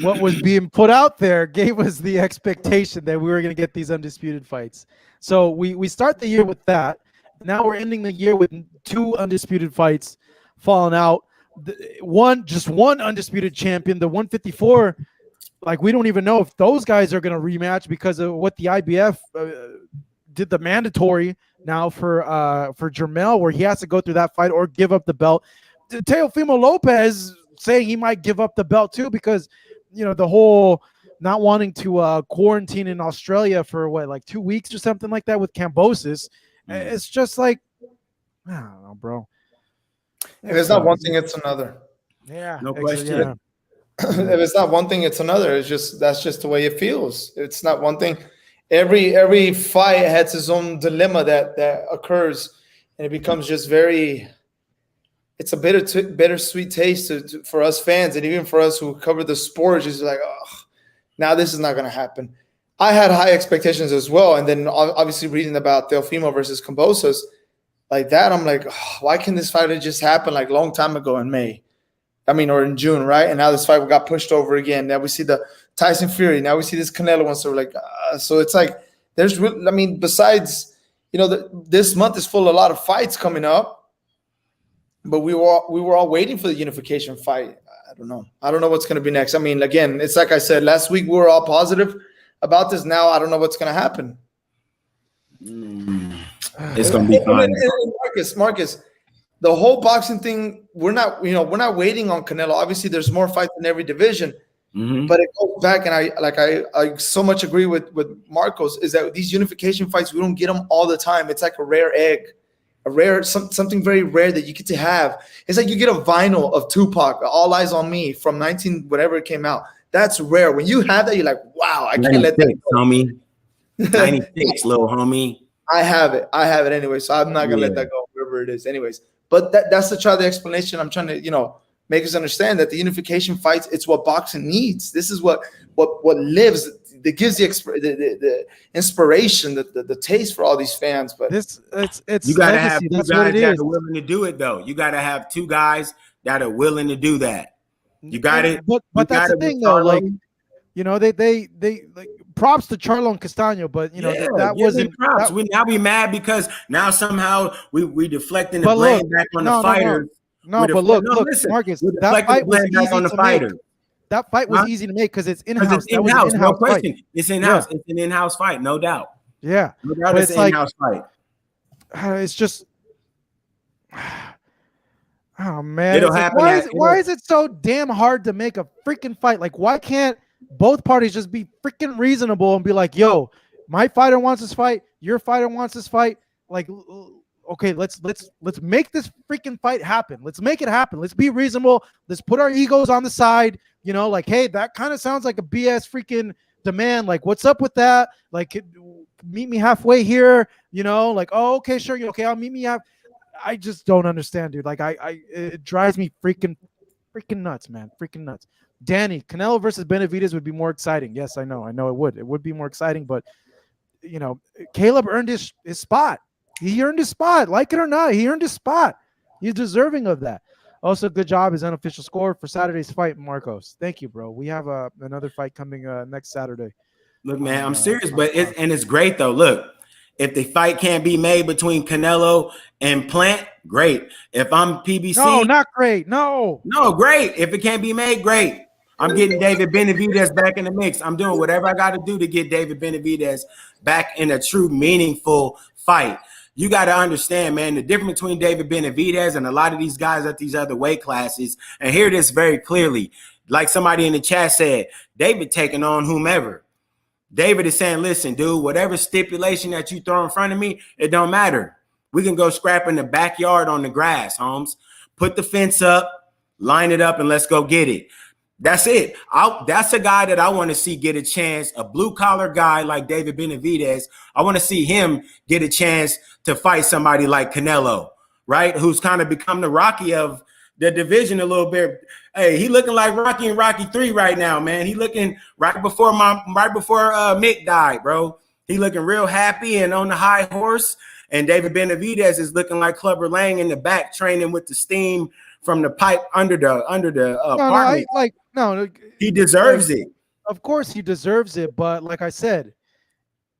what was being put out there gave us the expectation that we were going to get these undisputed fights. So we start the year with that. Now we're ending the year with 2 undisputed fights falling out. Just one undisputed champion, the 154. Like, we don't even know if those guys are going to rematch because of what the IBF did, the mandatory now for Jermell, where he has to go through that fight or give up the belt. Teofimo Lopez saying he might give up the belt too because, you know, the whole not wanting to quarantine in Australia for like 2 weeks or something like that with Cambosis. It's just like, I don't know, bro. If it's not one thing, it's another. Yeah, no question. Yeah. If it's not one thing, it's another. That's just the way it feels. It's not one thing. Every fight has its own dilemma that occurs, and it becomes just very. It's a bittersweet taste for us fans, and even for us who cover the sport. It's like, oh, now this is not going to happen. I had high expectations as well, and then obviously reading about Teofimo versus Cambosos like that, I'm like, oh, why can this fight just happen like a long time ago in May? I mean, or in June, right? And now this fight got pushed over again. Now we see the Tyson Fury. Now we see this Canelo one. So we're like, so it's like besides, you know, this month is full of a lot of fights coming up, but we were all waiting for the unification fight. I don't know what's going to be next. I mean, again, it's like I said last week, we were all positive about this. Now I don't know what's going to happen. It's going to be fun. Marcus, the whole boxing thing, we're not waiting on Canelo. Obviously, there's more fights in every division, but it goes back, and I so much agree with Marcos, is that these unification fights, we don't get them all the time. It's like a rare egg, something very rare that you get to have. It's like you get a vinyl of Tupac, All Eyes on Me from 19 whatever it came out. That's rare. When you have that, you're like, wow, I can't let that go. Homie. 96, little homie. I have it anyway, so I'm not gonna let that go, wherever it is. Anyways, but that's the explanation. I'm trying to, make us understand that the unification fights, it's what boxing needs. This is what lives. That gives the inspiration, the taste for all these fans. But it's you gotta legacy. have 2 That's guys what it that is. are willing to do it, though. You gotta have 2 guys that are willing to do that. You got it. But that's the thing, though. Like, they like, props to Charlo and Castano, but that wasn't props. Now we mad because now somehow we deflecting the blame back on the fighter. No, but look, Marcus, that fight was easy on the to fighter. Make. That fight was easy to make because it's in-house. It's in-house, no question. Fight. It's in-house. Yeah. It's an in-house fight, no doubt. Yeah, no doubt it's an in-house fight. It's just, oh man, It'll happen. Why is it so damn hard to make a freaking fight? Like, why can't both parties just be freaking reasonable and be like, yo, my fighter wants this fight, your fighter wants this fight. Like, okay, let's make this freaking fight happen. Let's make it happen. Let's be reasonable. Let's put our egos on the side. Like, hey, that kind of sounds like a BS freaking demand. Like, what's up with that? Like, meet me halfway here. Like, oh, okay, sure. Okay, I'll meet me half. I just don't understand, dude. Like, it drives me freaking nuts, man. Freaking nuts. Danny, Canelo versus Benavidez would be more exciting. Yes, I know it would. It would be more exciting, but Caleb earned his spot. He earned his spot, like it or not. He earned his spot. He's deserving of that. Also, good job, his unofficial score for Saturday's fight, Marcos. Thank you, bro. We have another fight coming next Saturday. Look, man, I'm serious, but it's great though. Look, if the fight can't be made between Canelo and Plant, great. If I'm PBC, no, not great. No, great. If it can't be made, great. I'm getting David Benavidez back in the mix. I'm doing whatever I got to do to get David Benavidez back in a true, meaningful fight. You got to understand, man, the difference between David Benavidez and a lot of these guys at these other weight classes, and hear this very clearly. Like somebody in the chat said, David taking on whomever. David is saying, listen, dude, whatever stipulation that you throw in front of me, it don't matter. We can go scrap in the backyard on the grass, Holmes. Put the fence up, line it up, and let's go get it. That's it. That's a guy that I want to see get a chance, a blue-collar guy like David Benavidez. I want to see him get a chance to fight somebody like Canelo, right? Who's kind of become the Rocky of the division a little bit. Hey, he looking like Rocky and Rocky 3 right now, man. He looking right before Mick died, bro. He looking real happy and on the high horse. And David Benavidez is looking like Clubber Lang in the back, training with the steam from the pipe under the apartment. No, he deserves it. Of course he deserves it, but like I said,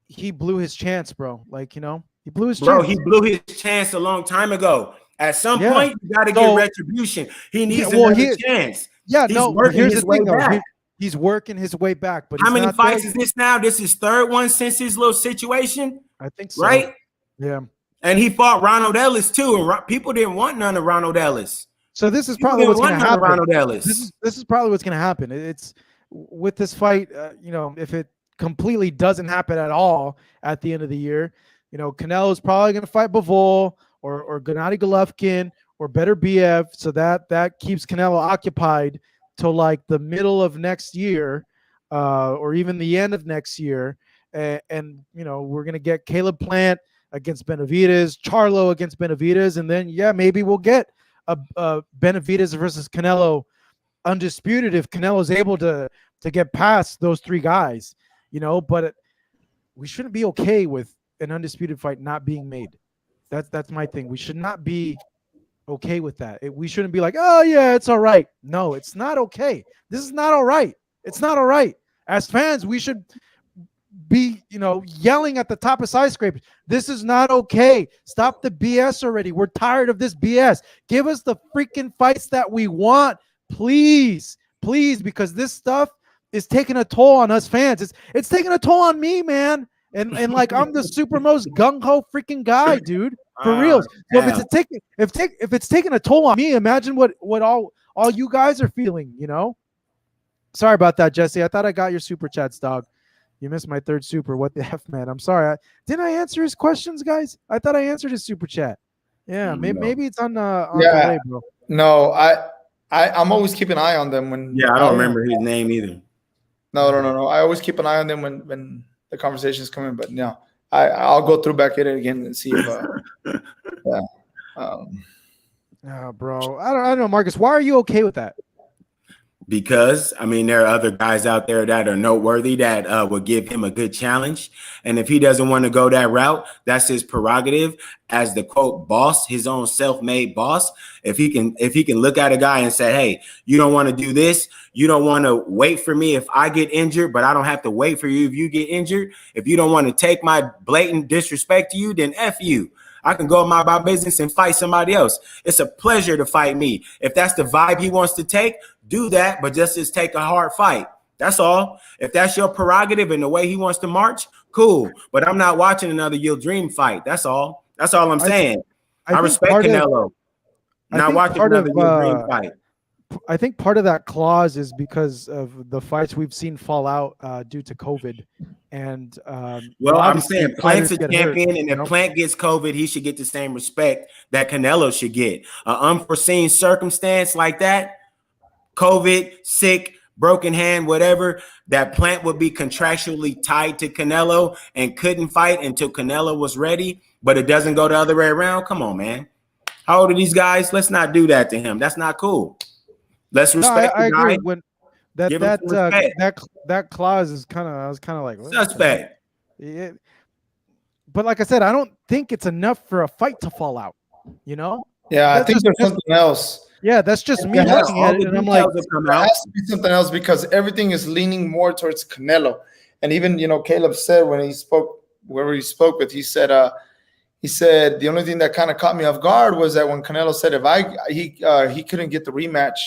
he blew his chance, bro. Like, you know, he blew his chance. He blew his chance a long time ago. At some point, you got to get retribution. He needs another chance. Yeah, here's the thing, though. He's working his way back. But how many fights is this now? This is third one since his little situation? I think so. Right? Yeah. And he fought Ronald Ellis, too. And people didn't want none of Ronald Ellis. So this is probably what's going to happen. Ronald Ellis. This is probably what's going to happen. It's with this fight, you know, if it completely doesn't happen at all at the end of the year, you know, Canelo's probably going to fight Bivol or Gennady Golovkin or better BF, so that keeps Canelo occupied till like the middle of next year or even the end of next year. And you know, we're going to get Caleb Plant against Benavidez, Charlo against Benavidez, and then, yeah, maybe we'll get a Benavidez versus Canelo undisputed if Canelo's able to get past those three guys, you know. But we shouldn't be okay with an undisputed fight not being made. That's my thing. We should not be okay with that. We shouldn't be like, oh yeah, it's all right. No, it's not okay. This is not all right. It's not all right. As fans, we should be, you know, yelling at the top of skyscrapers. This is not okay. Stop the BS already. We're tired of this BS. Give us the freaking fights that we want, please, because this stuff is taking a toll on us fans. It's taking a toll on me, man. And like, I'm the super most gung-ho freaking guy, dude, for real. So if it's taking a toll on me, imagine what all you guys are feeling, you know. Sorry about that, Jesse. I thought I got your super chats, dog. You missed my third super. What the F, man? I'm sorry. Didn't I answer his questions, guys? I thought I answered his super chat. Yeah, maybe it's on delay, bro. No, I'm always keeping an eye on them when. Yeah, I don't remember his name either. No. I always keep an eye on them when the conversations come in. But no, I'll go through back at it again and see if. Bro, I don't know, Marcus. Why are you okay with that? Because, I mean, there are other guys out there that are noteworthy that would give him a good challenge. And if he doesn't want to go that route, that's his prerogative as the, quote, boss, his own self-made boss. If he can look at a guy and say, hey, you don't want to do this. You don't want to wait for me if I get injured, but I don't have to wait for you if you get injured. If you don't want to take my blatant disrespect to you, then F you. I can go about my business and fight somebody else. It's a pleasure to fight me. If that's the vibe he wants to take, do that, but just take a hard fight. That's all. If that's your prerogative and the way he wants to march, cool. But I'm not watching another Yield Dream fight. That's all. That's all I'm saying. I respect Canelo. Not watching another Yield Dream fight. I think part of that clause is because of the fights we've seen fall out due to COVID. And well, I'm saying Plant's a champion, and if Plant gets COVID, he should get the same respect that Canelo should get. An unforeseen circumstance like that, COVID, sick, broken hand, whatever, that Plant would be contractually tied to Canelo and couldn't fight until Canelo was ready, but it doesn't go the other way around. Come on, man. How old are these guys? Let's not do that to him. That's not cool. Let's respect I the guy. agree. When that clause is I was kind of like suspect. Yeah. But like I said, I don't think it's enough for a fight to fall out. You know? Yeah, I think there's something else. Yeah, that's just me looking at it, and I'm like, there has to be something else because everything is leaning more towards Canelo. And even, you know, Caleb said when he spoke, whoever he spoke with, he said the only thing that kind of caught me off guard was that when Canelo said he couldn't get the rematch.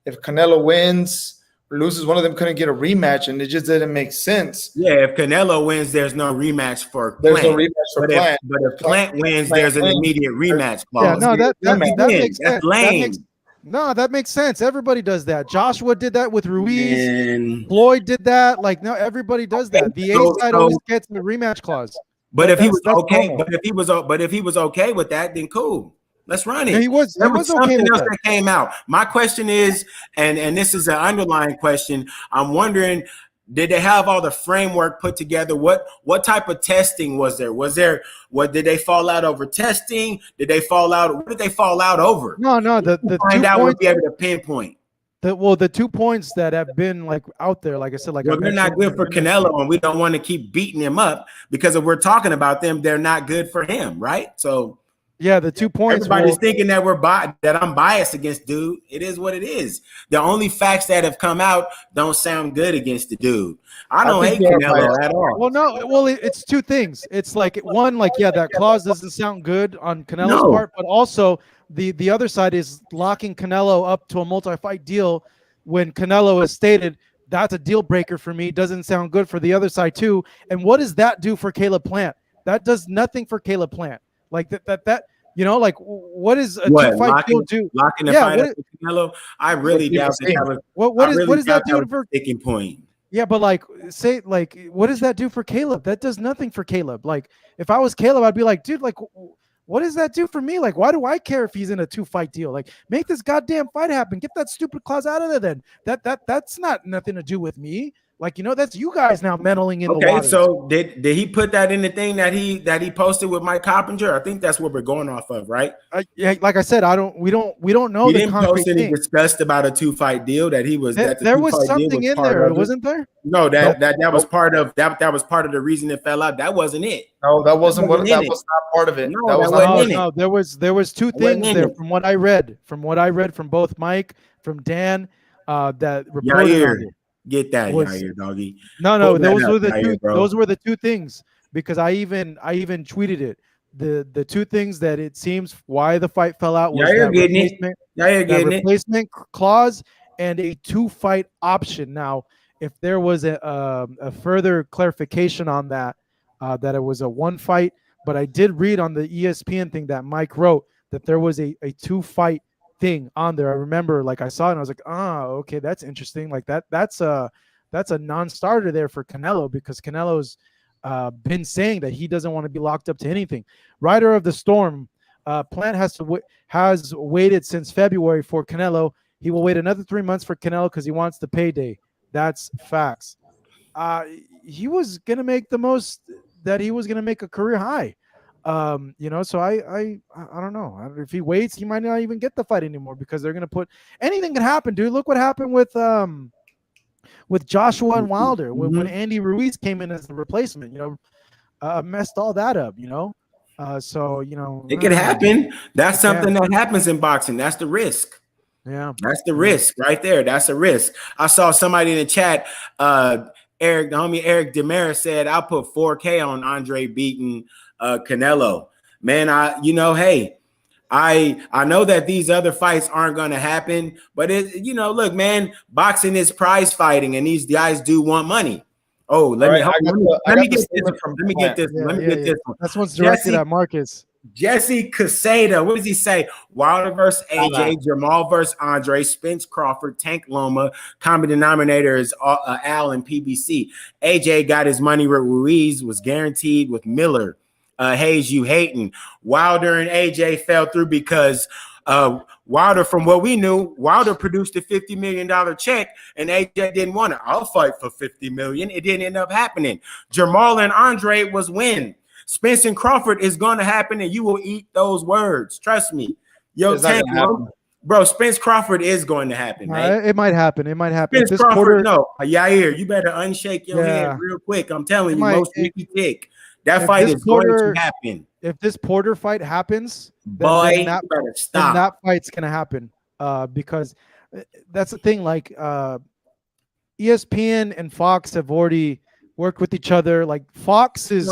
If Canelo wins or loses, one of them couldn't get a rematch, and it just didn't make sense. Yeah, if Canelo wins, there's no rematch for Plant. There's no rematch for Plant. But if Plant wins, there's an immediate rematch clause. Yeah, no, that makes sense. That's lame. That makes sense. Everybody does that. Joshua did that with Ruiz. Floyd did that. Like, no, everybody does that. The A side always gets the rematch clause. But if he was okay, but if he was okay with that, then cool. Let's run it. Yeah, he was There was okay something with else that. that came out. My question is, and this is an underlying question. I'm wondering, did they have all the framework put together? What type of testing was there? What did they fall out over testing? Did they fall out? What did they fall out over? No. The Find 2 out, we'll points. be able to pinpoint. The 2 points that have been like out there, like I said, like Well, I they're not mentioned, good for Canelo, and we don't want to keep beating him up because if we're talking about them, they're not good for him, right? So yeah, the 2 points. everybody's thinking that that I'm biased against dude. It is what it is. The only facts that have come out don't sound good against the dude. I don't hate Canelo at all. Well, no, well, it's 2 things. It's like one, like that clause doesn't sound good on Canelo's No. part, but also the other side is locking Canelo up to a multi-fight deal when Canelo has stated that's a deal breaker for me. Doesn't sound good for the other side too. And what does that do for Caleb Plant? That does nothing for Caleb Plant. Like that. Like what is a 2-fight deal do? Locking the fight up with Canelo? I really doubt that. What does that do for sticking point? Yeah, but what does that do for Caleb? That does nothing for Caleb. Like, if I was Caleb, I'd be like, dude, like, what does that do for me? Like, why do I care if he's in a 2-fight deal? Like, make this goddamn fight happen. Get that stupid clause out of there. Then that's not nothing to do with me. Like, that's you guys now meddling in the water. So did he put that in the thing that he posted with Mike Coppinger? I think that's what we're going off of, right? Yeah, like I said, we don't know. He didn't post any discussed about a 2-fight deal that he was. There was something in there, wasn't there? No, that was part of that was part of the reason it fell out. That wasn't it. No, that wasn't what. That was not part of it. No, that wasn't in it. There was 2 things there from what I read. From what I read from both Mike, from Dan, that reported on it. Get that, Yair, doggy. No, those were the two. Those were the 2 things, because I even tweeted it. The 2 things that it seems why the fight fell out was that replacement clause and a 2-fight option. Now, if there was a further clarification on that, that it was a 1-fight, but I did read on the ESPN thing that Mike wrote that there was a 2-fight thing on there. I remember, like, I saw it and I was like, oh, okay, that's interesting. Like that's a non-starter there for Canelo, because Canelo's been saying that he doesn't want to be locked up to anything. Rider of the Storm, Plant has waited since February for Canelo. He will wait another 3 months for Canelo because he wants the payday. That's facts. He was gonna make the most that he was gonna make a career high. So I don't know. If he waits, he might not even get the fight anymore, because they're gonna put anything can happen, dude. Look what happened with Joshua and Wilder when Andy Ruiz came in as the replacement. Messed all that up. It could happen. That's something that happens in boxing. That's the risk. Yeah, that's the risk right there. That's a risk. I saw somebody in the chat. The homie Eric Demaris said, "I'll put 4K on Andre beating Canelo." Man, I know that these other fights aren't going to happen, but look, man, boxing is prize fighting, and these guys do want money. Oh, let me get this one. That's what's directed at Marcus. Jesse Casada, what does he say? Wilder versus AJ, Jamal versus Andre, Spence Crawford, Tank Loma. Common denominator is Al and PBC. AJ got his money with Ruiz, was guaranteed with Miller. Hayes, you hating. Wilder and AJ fell through because Wilder, from what we knew, Wilder produced a $50 million check, and AJ didn't want it. I'll fight for $50 million. It didn't end up happening. Jamal and Andre was win. Spence and Crawford is going to happen, and you will eat those words. Trust me. Tank, bro, Spence Crawford is going to happen, man. It might happen. Spence Crawford, no. Yair, you better unshake your head real quick. I'm telling you, most Ricky Tick. That fight is going to happen. If this Porter fight happens, boy, you better stop. Then that fight's going to happen, because that's the thing. Like, ESPN and Fox have already worked with each other. Like, Fox's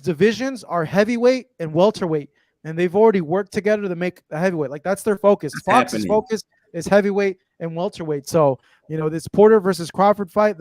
divisions are heavyweight and welterweight, and they've already worked together to make a heavyweight. Like, that's their focus. Fox's focus is heavyweight and welterweight. So, this Porter versus Crawford fight,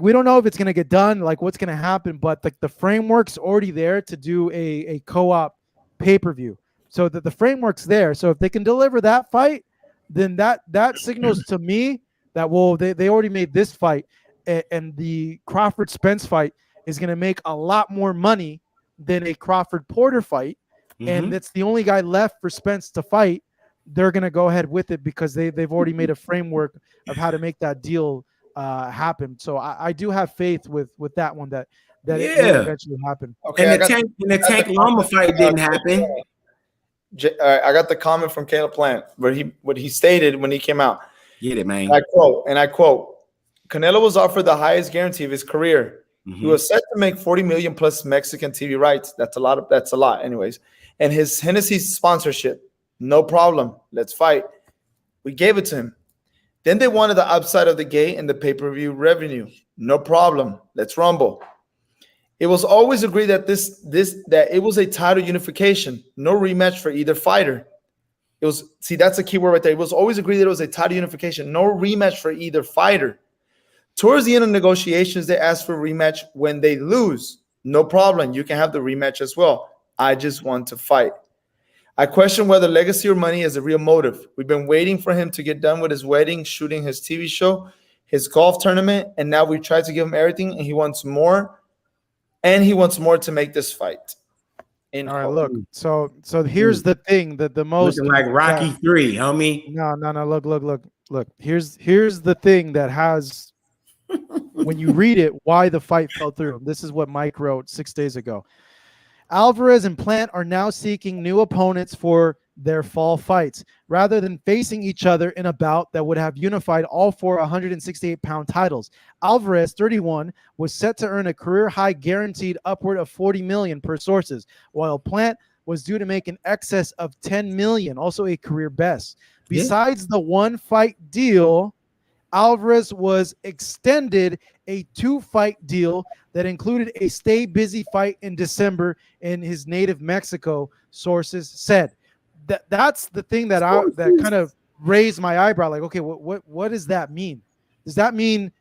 we don't know if it's going to get done, like what's going to happen, but the framework's already there to do a co-op pay-per-view. So that the framework's there. So if they can deliver that fight, then that signals to me that, they already made this fight, and the Crawford Spence fight is going to make a lot more money than a Crawford Porter fight, and it's the only guy left for Spence to fight, they're going to go ahead with it because they've already made a framework of how to make that deal happen. So I do have faith with that one that it will eventually happen. Okay, and the Tank Loma fight didn't happen. I got the comment from Caleb Plant what he stated when he came out. Get it, man. I quote, Canelo was offered the highest guarantee of his career. He was set to make 40 million plus Mexican TV rights. That's a lot anyways. And his Hennessy sponsorship. No problem. Let's fight. We gave it to him. Then they wanted the upside of the gate and the pay-per-view revenue. No problem. Let's rumble. It was always agreed that that it was a title unification, no rematch for either fighter. That's a key word right there. It was always agreed that it was a title unification, no rematch for either fighter. Towards the end of negotiations, they asked for a rematch when they lose. No problem. You can have the rematch as well. I just want to fight. I question whether legacy or money is a real motive. We've been waiting for him to get done with his wedding, shooting his TV show, his golf tournament, and now we tried to give him everything, and he wants more. And he wants more to make this fight. All right, look. So here's the thing that the most looking like Rocky 3, homie. No. Look. Here's the thing that has when you read it, why the fight fell through. This is what Mike wrote 6 days ago. Alvarez and Plant are now seeking new opponents for their fall fights, rather than facing each other in a bout that would have unified all 4 168-pound titles. Alvarez, 31, was set to earn a career-high guaranteed upward of $40 million per sources, while Plant was due to make an excess of $10 million, also a career best. Besides the one-fight deal, Alvarez was extended a 2-fight deal that included a stay busy fight in December in his native Mexico, sources said. That's the thing that kind of raised my eyebrow. Like, okay, what does that mean? Does that mean,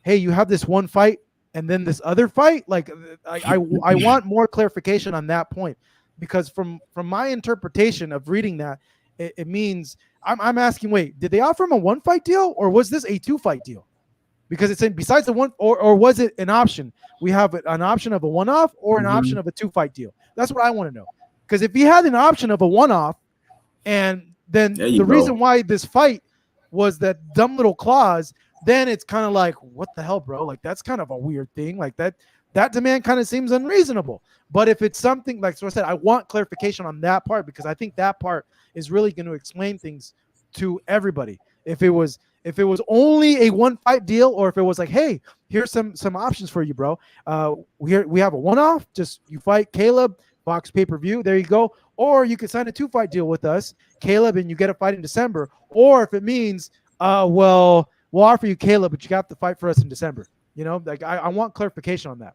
hey, you have this one fight and then this other fight? Like, I want more clarification on that point, because from my interpretation of reading that, it means I'm asking, wait, did they offer him a 1-fight deal, or was this a 2-fight deal? Because it's saying besides the one, or was it an option? We have an option of a one-off or an option of a 2-fight deal. That's what I want to know. Because if he had an option of a one-off, and then the reason why this fight was that dumb little clause, then it's kind of like, what the hell, bro? Like, that's kind of a weird thing. Like that demand kind of seems unreasonable. But if it's something like, so I said, I want clarification on that part, because I think that part is really going to explain things to everybody. If it was only a 1-fight deal, or if it was like, hey, here's some options for you, bro. We have a one-off, just you fight Caleb, Fox pay-per-view, there you go. Or you could sign a 2-fight deal with us, Caleb, and you get a fight in December. Or if it means, well, we'll offer you Caleb, but you got to fight for us in December. You know, like I want clarification on that.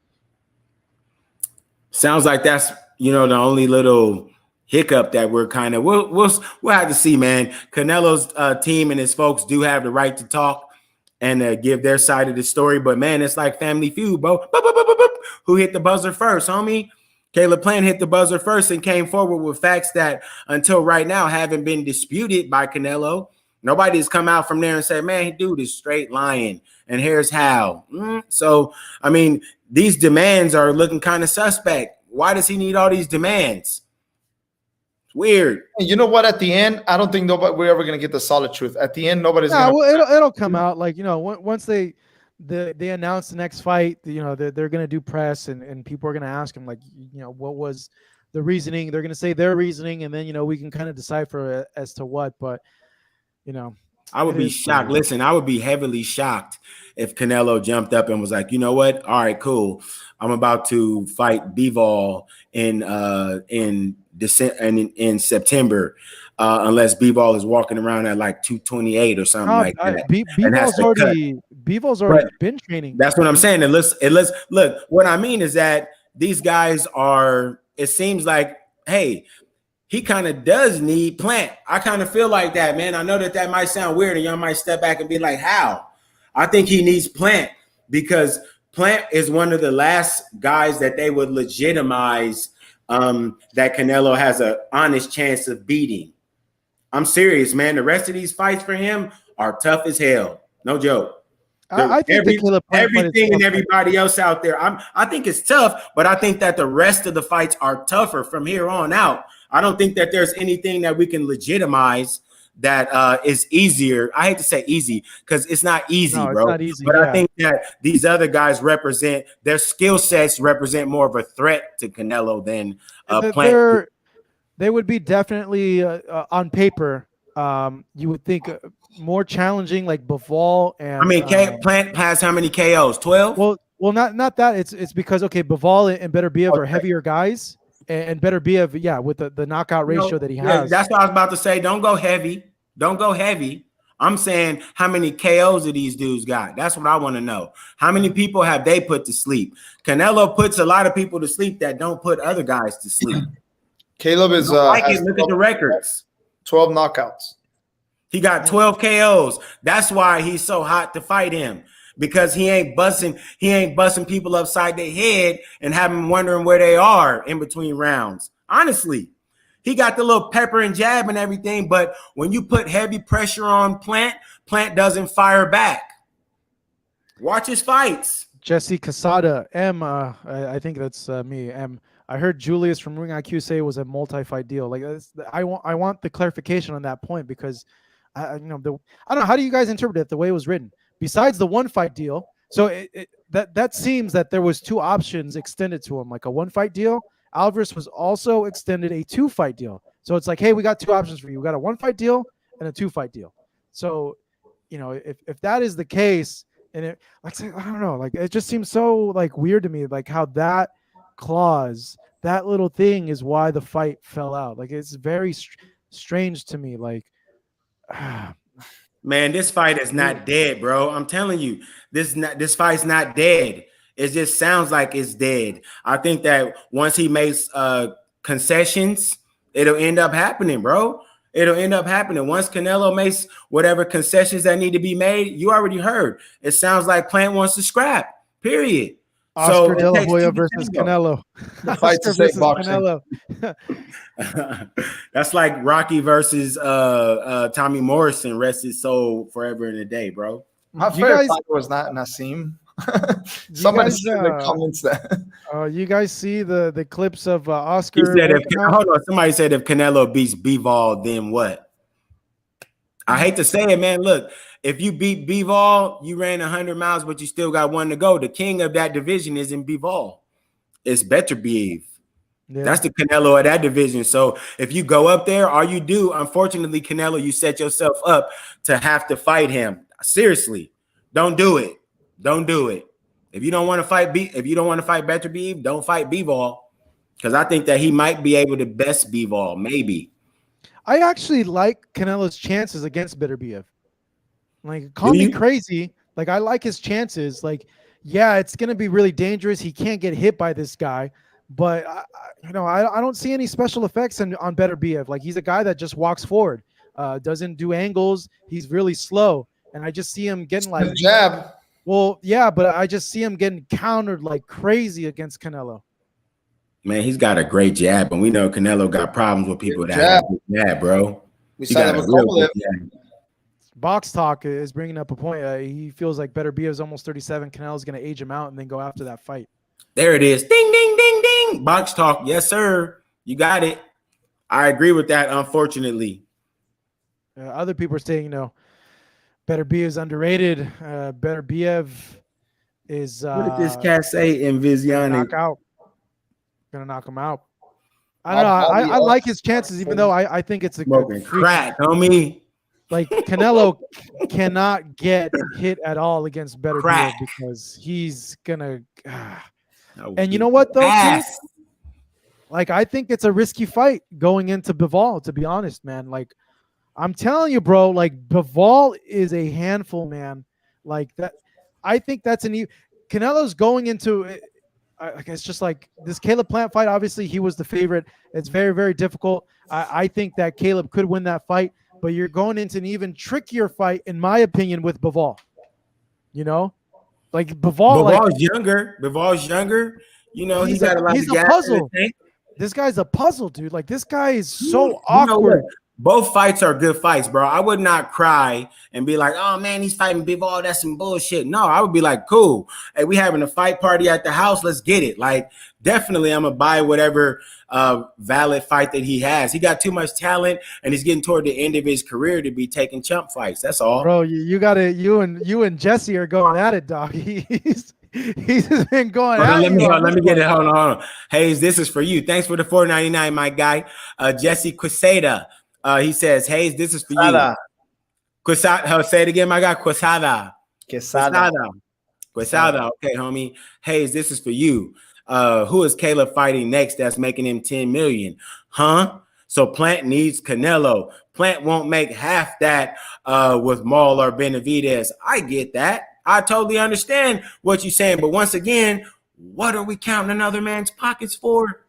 Sounds like that's, the only little hiccup that we're kind of we'll have to see, man. Canelo's team and his folks do have the right to talk and give their side of the story, but man, it's like Family Feud, bro. Who hit the buzzer first, homie? Caleb Plant hit the buzzer first and came forward with facts that until right now haven't been disputed by Canelo. Nobody's come out from there and said, man, dude is straight lying, and here's how. So, I mean, these demands are looking kind of suspect. Why does he need all these demands? It's weird. You know what? At the end, I don't think we're ever going to get the solid truth. At the end, nobody's going to. Well, it'll come out. Like, once they announce the next fight, they're going to do press, and people are going to ask them, like, what was the reasoning? They're going to say their reasoning, and then, we can kind of decipher as to what. But, I would be shocked. Listen, I would be heavily shocked if Canelo jumped up and was like, you know what? All right, cool. I'm about to fight Bivol in December and in September, unless Bivol is walking around at like 228 or something like that. Bivol's already been training. That's what I'm saying. And let's look. What I mean is that these guys are. It seems like, hey, he kind of does need Plant. I kind of feel like that, man. I know that might sound weird, and y'all might step back and be like, how? I think he needs Plant because Plant is one of the last guys that they would legitimize that Canelo has an honest chance of beating. I'm serious, man. The rest of these fights for him are tough as hell. No joke. I think everything and everybody else out there, I think it's tough, but I think that the rest of the fights are tougher from here on out. I don't think that there's anything that we can legitimize that is easier. I hate to say easy because it's not easy, No, bro. it's not easy. But Yeah. I think that these other guys represent their skill sets represent more of a threat to Canelo than Plant. They would be definitely on paper. You would think more challenging, like Bivol and. I mean, Plant has how many KOs? 12. Well, not that. It's because Bivol and Beterbiev are heavier guys, and Beterbiev, yeah, with the knockout ratio that he has. That's what I was about to say. Don't go heavy. Don't go heavy. I'm saying how many KOs do these dudes got? That's what I want to know. How many people have they put to sleep? Canelo puts a lot of people to sleep that don't put other guys to sleep. Caleb is look at the records. 12 knockouts. He got 12 KOs. That's why he's so hot to fight him. Because he ain't busting people upside their head and have them wondering where they are in between rounds. Honestly, he got the little pepper and jab and everything, but when you put heavy pressure on Plant doesn't fire back. Watch his fights. Jesse Casada, I think that's me. I heard Julius from Ring IQ say it was a multi-fight deal. Like I want the clarification on that point because I don't know. How do you guys interpret it the way it was written? Besides the one fight deal, so that seems that there was two options extended to him, like a one fight deal. Alvarez was also extended a 2-fight deal. So it's like, hey, we got two options for you. We got a 1-fight deal and a 2-fight deal. So, if that is the case, and it, like, I don't know, like it just seems so like weird to me, like how that clause, that little thing, is why the fight fell out. Like it's very strange to me. Like. Man, this fight is not dead, bro. I'm telling you, this fight's not dead. It just sounds like it's dead. I think that once he makes concessions, it'll end up happening, bro. It'll end up happening. Once Canelo makes whatever concessions that need to be made, you already heard. It sounds like Plant wants to scrap, period. Oscar De La Hoya versus Canelo. Fight to say boxing. Canelo. That's like Rocky versus Tommy Morrison. Rest his soul forever and a day, bro. My favorite fight was not Nassim. Somebody said in the comments that. You guys see the clips of Oscar? He said hold on. Somebody said if Canelo beats Bivol, then what? I hate to say it, man. Look, if you beat Bivol, you ran 100 miles, but you still got one to go. The king of that division isn't Bivol. It's Beterbiev. Yeah. That's the Canelo of that division. So if you go up there, all you do, unfortunately, Canelo, you set yourself up to have to fight him. Seriously, don't do it. Don't do it. If you don't want to fight Beterbiev, don't fight Bivol, because I think that he might be able to best Bivol, maybe. I actually like Canelo's chances against Beterbiev. Like, call me crazy. Like, I like his chances. Like, yeah, it's going to be really dangerous. He can't get hit by this guy. But, I don't see any special effects on Beterbiev. Like, he's a guy that just walks forward, doesn't do angles. He's really slow. And I just see him getting like – jab. Well, yeah, but I just see him getting countered like crazy against Canelo. Man, he's got a great jab, and we know Canelo got problems with people that have a jab, bro. We saw that with Kovalev. Box Talk is bringing up a point. He feels like Beterbiev is almost 37. Canelo's going to age him out and then go after that fight. There it is. Ding, ding, ding, ding. Box Talk. Yes, sir. You got it. I agree with that, unfortunately. Other people are saying, Beterbiev is underrated. Beterbiev is what did this cat say in Viziani? Gonna knock him out. I don't know. I like his chances, even though I think it's a smoking crack, homie. Like Canelo cannot get hit at all against Beterbiev because he's gonna. And you know what though? Like I think it's a risky fight going into Bivol. To be honest, man. Like I'm telling you, bro. Like Bivol is a handful, man. Like that. I think that's Canelo's going into. It's just like this Caleb Plant fight. Obviously, he was the favorite. It's very, very difficult. I think that Caleb could win that fight, but you're going into an even trickier fight, in my opinion, with Bivol. Like Bivol's younger. Bivol's younger. He's got a lot of gas. Puzzle. This guy's a puzzle, dude. Like this guy is so awkward. Both fights are good fights, bro. I would not cry and be like, oh man, he's fighting Bivol. That's some bullshit. No, I would be like, cool. Hey, we having a fight party at the house. Let's get it. Like, definitely I'm gonna buy whatever valid fight that he has. He got too much talent and he's getting toward the end of his career to be taking chump fights. That's all. Bro, you gotta you and Jesse are going at it, dog. He's been going at let it. Let me get it. Hold on. Hayes, this is for you. Thanks for the $4.99, my guy. Jesse Quesada. He says, Hayes, this is for you. Quesada. Say it again, my guy. Quesada. Quesada. Okay, homie. Hayes, this is for you. Who is Caleb fighting next that's making him 10 million? Huh? So Plant needs Canelo. Plant won't make half that with Maul or Benavidez. I get that. I totally understand what you're saying. But once again, what are we counting another man's pockets for?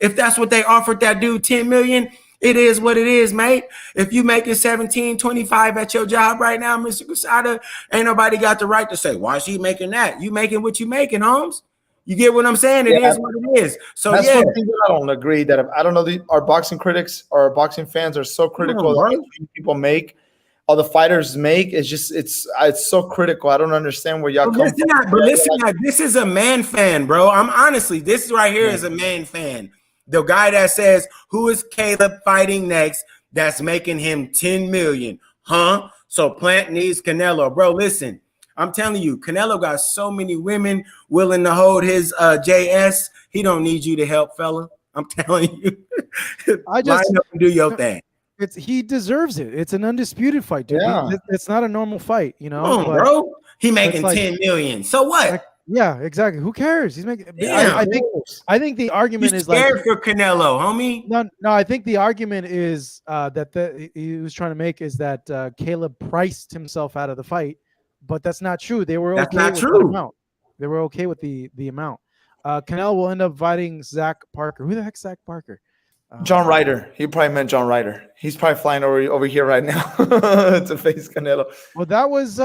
If that's what they offered that dude 10 million, it is what it is, mate. If you making 17, 25 at your job right now, Mr. Quesada, ain't nobody got the right to say, why is he making that? You making what you making, Holmes. You get what I'm saying? It is what it is. So that's yeah, one thing that I don't agree that I don't know. Our boxing critics or our boxing fans are so critical that people make, all the fighters make. It's just it's so critical. I don't understand where y'all come from. But listen, this is a man fan, bro. I'm honestly, this right here is a man fan. The guy that says, who is Caleb fighting next that's making him 10 million? Huh? So Plant needs Canelo. Bro, listen, I'm telling you, Canelo got so many women willing to hold his JS. He don't need you to help, fella. I'm telling you. I just line up and do your thing. He deserves it. It's an undisputed fight, dude. Yeah. It's not a normal fight, you know. Come on, bro. He making 10 million. So what? Like, yeah, exactly. Who cares? He's making. I think the argument is scared like for Canelo, homie. No. I think the argument is that he was trying to make is that Caleb priced himself out of the fight, but that's not true. They were okay with the amount. They were okay with the amount. Canelo will end up fighting Zach Parker. Who the heck's Zach Parker? John Ryder. He probably meant John Ryder. He's probably flying over here right now to face Canelo. Well, that was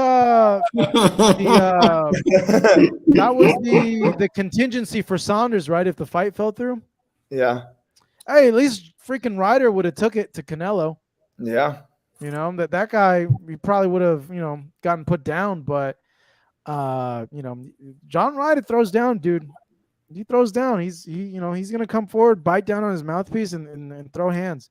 the contingency for Saunders, right? If the fight fell through. Yeah. Hey, at least freaking Ryder would have took it to Canelo. Yeah. You know, that guy, he probably would have, gotten put down, but John Ryder throws down, dude. He throws down. He's gonna come forward, bite down on his mouthpiece, and throw hands.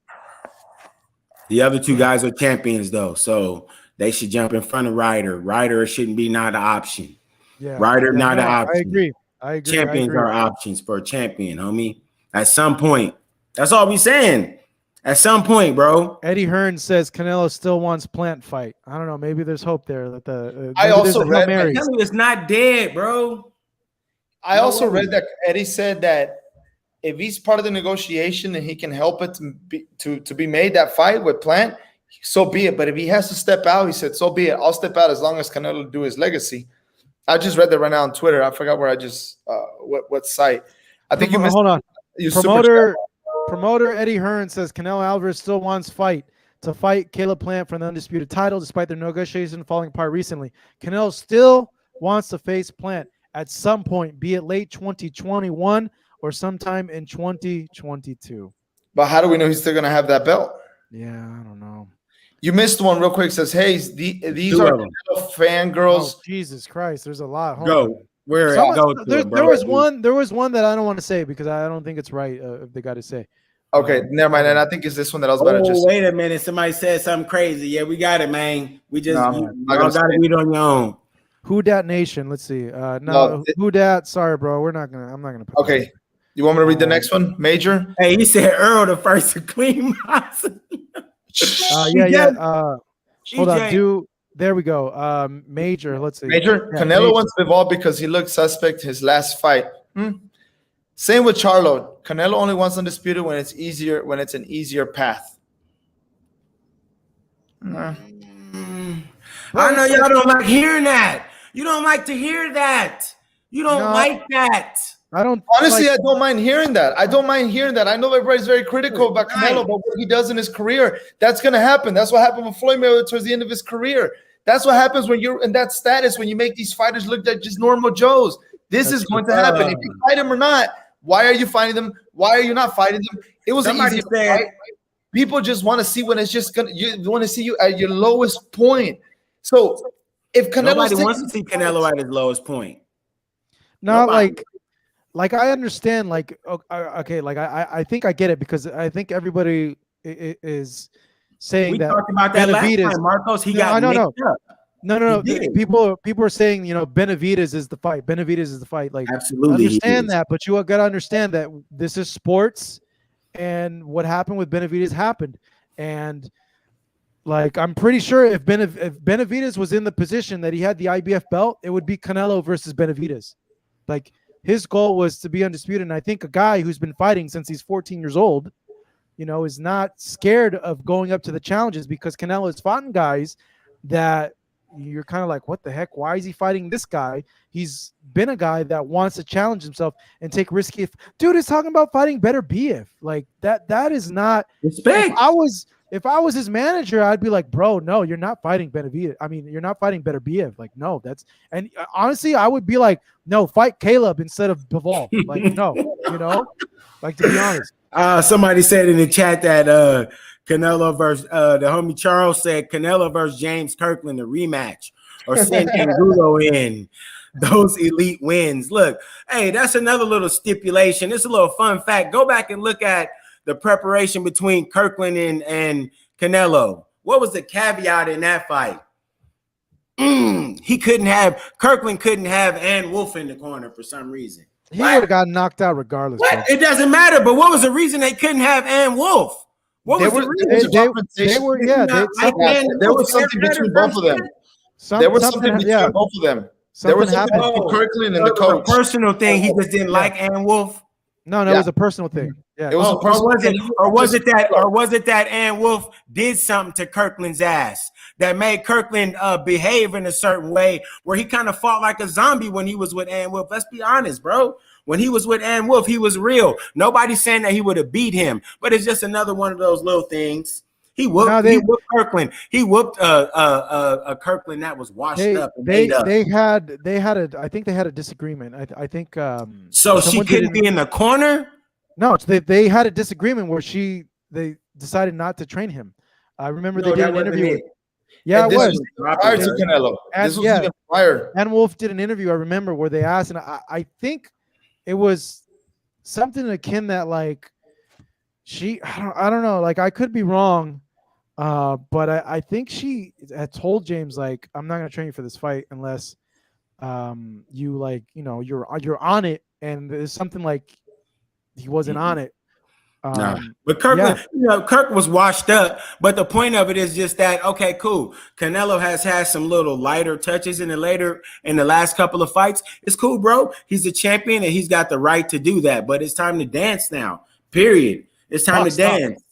The other two guys are champions, though, so they should jump in front of Ryder. Ryder shouldn't be not an option. Yeah, Ryder not an option. I agree. Champions are options for a champion, homie. At some point, that's all we saying. At some point, bro. Eddie Hearn says Canelo still wants Plant fight. I don't know. Maybe there's hope there. That I also read it's not dead, bro. I also read that Eddie said that if he's part of the negotiation and he can help it to be made, that fight with Plant, so be it. But if he has to step out, he said, so be it. I'll step out as long as Canelo do his legacy. I just read that right now on Twitter. I forgot where I just what site. I think you missed. Hold on. Promoter Eddie Hearn says Canelo Alvarez still wants to fight Caleb Plant for the undisputed title, despite their negotiation falling apart recently. Canelo still wants to face Plant at some point, be it late 2021 or sometime in 2022. But how do we know he's still going to have that belt? Yeah, I don't know. You missed one real quick. It says, hey, these are fangirls. Oh, Jesus Christ, there's a lot. There was one that I don't want to say because I don't think it's right if they got to say. Okay, never mind. And I think it's this one that I was about to just. Wait a minute. Somebody said something crazy. Yeah, we got it, man. We just got to read on your own. Who Dat Nation? Let's see. Who Dat? Sorry, bro. I'm not gonna put okay. You want me to read the next one? Major? Hey, he said Earl the first to clean house. Hold on. There we go. Major. Let's see. Major? Yeah, Canelo wants Bivol because he looked suspect his last fight. Same with Charlo. Canelo only wants undisputed when it's an easier path. I know y'all don't like hearing that. You don't like to hear that. You don't like that. I don't. Honestly, I don't mind hearing that. I know everybody's very critical about Canelo, but what he does in his career, that's going to happen. That's what happened with Floyd Mayweather towards the end of his career. That's what happens when you're in that status, when you make these fighters look like just normal Joes. This is going to happen. If you fight him or not, why are you fighting them? Why are you not fighting them? It was an easy fight. People just want to see when it's just gonna. You want to see you at your lowest point. So if Canelo wants to see Canelo at his lowest point. No, like I understand. Like okay, like I think I get it because I think everybody is saying we that talked about that Benavidez, last time, Marcos. He got mixed up. No. People are saying, Benavidez is the fight. Benavidez is the fight. Like, absolutely, I understand that, but you got to understand that this is sports, and what happened with Benavidez happened. And like, I'm pretty sure if Benavidez was in the position that he had the IBF belt, it would be Canelo versus Benavidez. Like, his goal was to be undisputed, and I think a guy who's been fighting since he's 14 years old, is not scared of going up to the challenges, because Canelo has fought guys that you're kind of like, what the heck? Why is he fighting this guy? He's been a guy that wants to challenge himself and take risky. Dude is talking about fighting better BF. Like that is not respect. If I was his manager, I'd be like, bro, no, you're not fighting Benavidez. I mean, you're not fighting better BF. Like, no, and honestly, I would be like, no, fight Caleb instead of Bivol. Like, no, like, to be honest. Somebody said in the chat that Canelo versus the homie Charles said Canelo versus James Kirkland, the rematch, or send Angulo in those elite wins. Look, hey, that's another little stipulation. It's a little fun fact. Go back and look at the preparation between Kirkland and Canelo. What was the caveat in that fight? Kirkland couldn't have Ann Wolf in the corner for some reason. He would have got knocked out regardless. It doesn't matter, but what was the reason they couldn't have Ann Wolf? What was the reason? There was something between both of them. There was something between both of them. There was something between Kirkland and the coach. A personal thing. He just didn't like Ann Wolf. No, it was a personal thing. Yeah, it was a personal thing. Or was it that Ann Wolf did something to Kirkland's ass that made Kirkland behave in a certain way where he kind of fought like a zombie when he was with Ann Wolf? Let's be honest, bro. When he was with Ann Wolf, he was real. Nobody's saying that he would have beat him, but it's just another one of those little things. He whooped Kirkland. He whooped a Kirkland that was washed up. And they had a disagreement. I think so she couldn't be in the corner. No, they had a disagreement where they decided not to train him. I remember they did an interview. Yeah, it was prior to Canelo. This was even prior. Ann Wolf did an interview. I remember where they asked, and I think it was something akin that, like, I don't know, like, I could be wrong, but I think she had told James, like, I'm not gonna train you for this fight unless you, like, you're on it, and there's something like he wasn't on it. But Kirkland, Kirk was washed up. But the point of it is just that, okay, cool. Canelo has had some little lighter touches in the last couple of fights. It's cool, bro. He's a champion and he's got the right to do that. But it's time to dance now. Period. It's time to dance.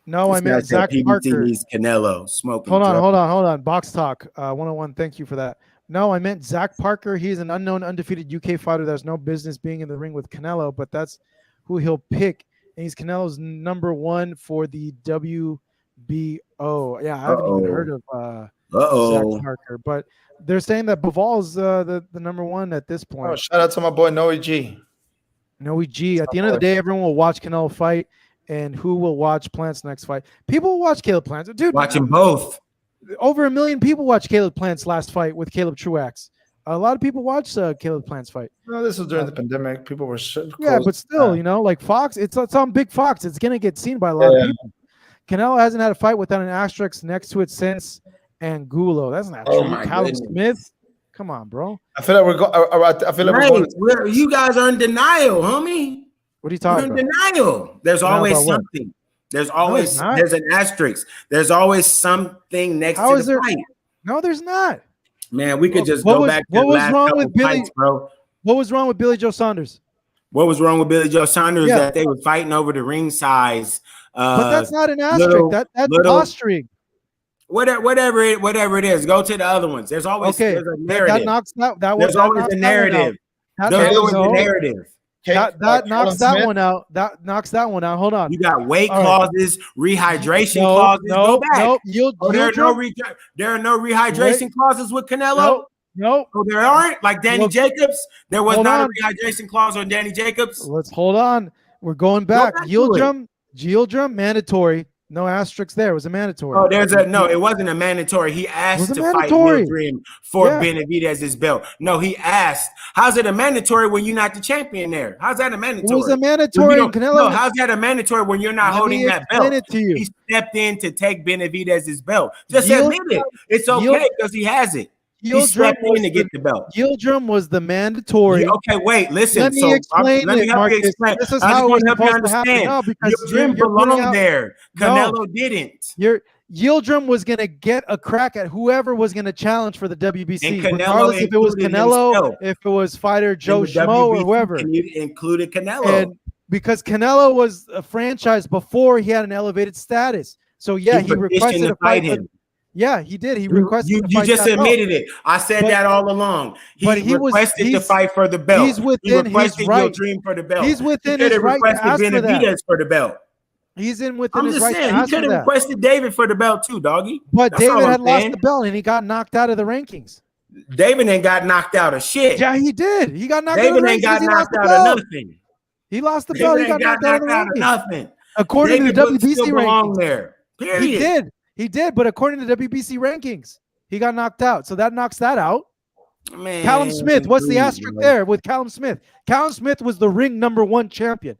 No, I meant Zach Parker. Canelo smoking. Hold on. Box Talk 101. Thank you for that. No, I meant Zach Parker. He's an unknown, undefeated UK fighter that's no business being in the ring with Canelo, but that's who he'll pick. And he's Canelo's number one for the WBO. Yeah, I haven't even heard of Zach Parker, but they're saying that Bivol's the number one at this point. Oh, shout out to my boy Noe G. Noe G. At the end of the day, everyone will watch Canelo fight, and who will watch Plant's next fight? People will watch Caleb Plant. Dude, watching both. Over 1 million people watched Caleb Plant's last fight with Caleb Truax. A lot of people watched Caleb Plant's fight. No, this was during the pandemic. People were yeah, but still, like Fox, it's on Big Fox. It's gonna get seen by a lot of people. Canelo hasn't had a fight without an asterisk next to it since Angulo. That's not true. Callum Smith, come on, bro. I feel like we're going. You guys are in denial, homie. What are you talking about? In denial. There's always something. What? There's always there's an asterisk. There's always something next to the fight. No, there's not. Man, we could just go back to the last couple fights, bro. What was wrong with Billy Joe Saunders? What was wrong with Billy Joe Saunders? That they were fighting over the ring size. But that's not an asterisk. That's posturing. Whatever it is, go to the other ones. There's always there's a narrative. That knocks that. There's always a narrative. There's always a narrative. That knocks that one out. That knocks that one out. Hold on. You got weight clauses, rehydration clauses. Go back. There are no rehydration clauses with Canelo. No. Oh, there aren't? Like Danny Jacobs? There was not a rehydration clause on Danny Jacobs. Let's hold on. We're going back. Yield drum mandatory. No asterisks there. It was a mandatory. Oh, no. It wasn't a mandatory. He asked to fight Dream for Benavidez's belt. No, he asked. How's it a mandatory when you're not the champion there? How's that a mandatory? It was a mandatory. No, how's that a mandatory when you're not holding that belt? It to you. He stepped in to take Benavidez's belt. Just admit it. It's okay because he has it. He stepped in to get the belt. Yildirim was the mandatory. Okay, wait, listen. Let me explain let me help you explain. This is how it's supposed to happen. No, Yildirim belonged there. Canelo didn't. Yildirim was going to get a crack at whoever was going to challenge for the WBC, regardless if it was Canelo, if it was fighter Joe Schmo, or whoever. Included Canelo. And because Canelo was a franchise before he had an elevated status. So, yeah, he requested to fight him. Yeah, he did. He requested. You just admitted it. I said that all along. He requested to fight for the belt. He's within his right. Dream for the belt. He's within his right to ask for that. Benavidez for the belt. He's within his right to ask for that. He could have requested David for the belt too, doggy. But David had lost the belt and he got knocked out of the rankings. David ain't got knocked out of shit. Yeah, he did. He got knocked out of the rankings. David ain't got knocked out of nothing. He lost the belt. He got knocked out of the rankings. Nothing. According to the WBC rankings. There. Period. He did, but according to the WBC rankings, he got knocked out. So that knocks that out. Man, Callum Smith, what's the asterisk there with Callum Smith? Callum Smith was the ring #1 champion.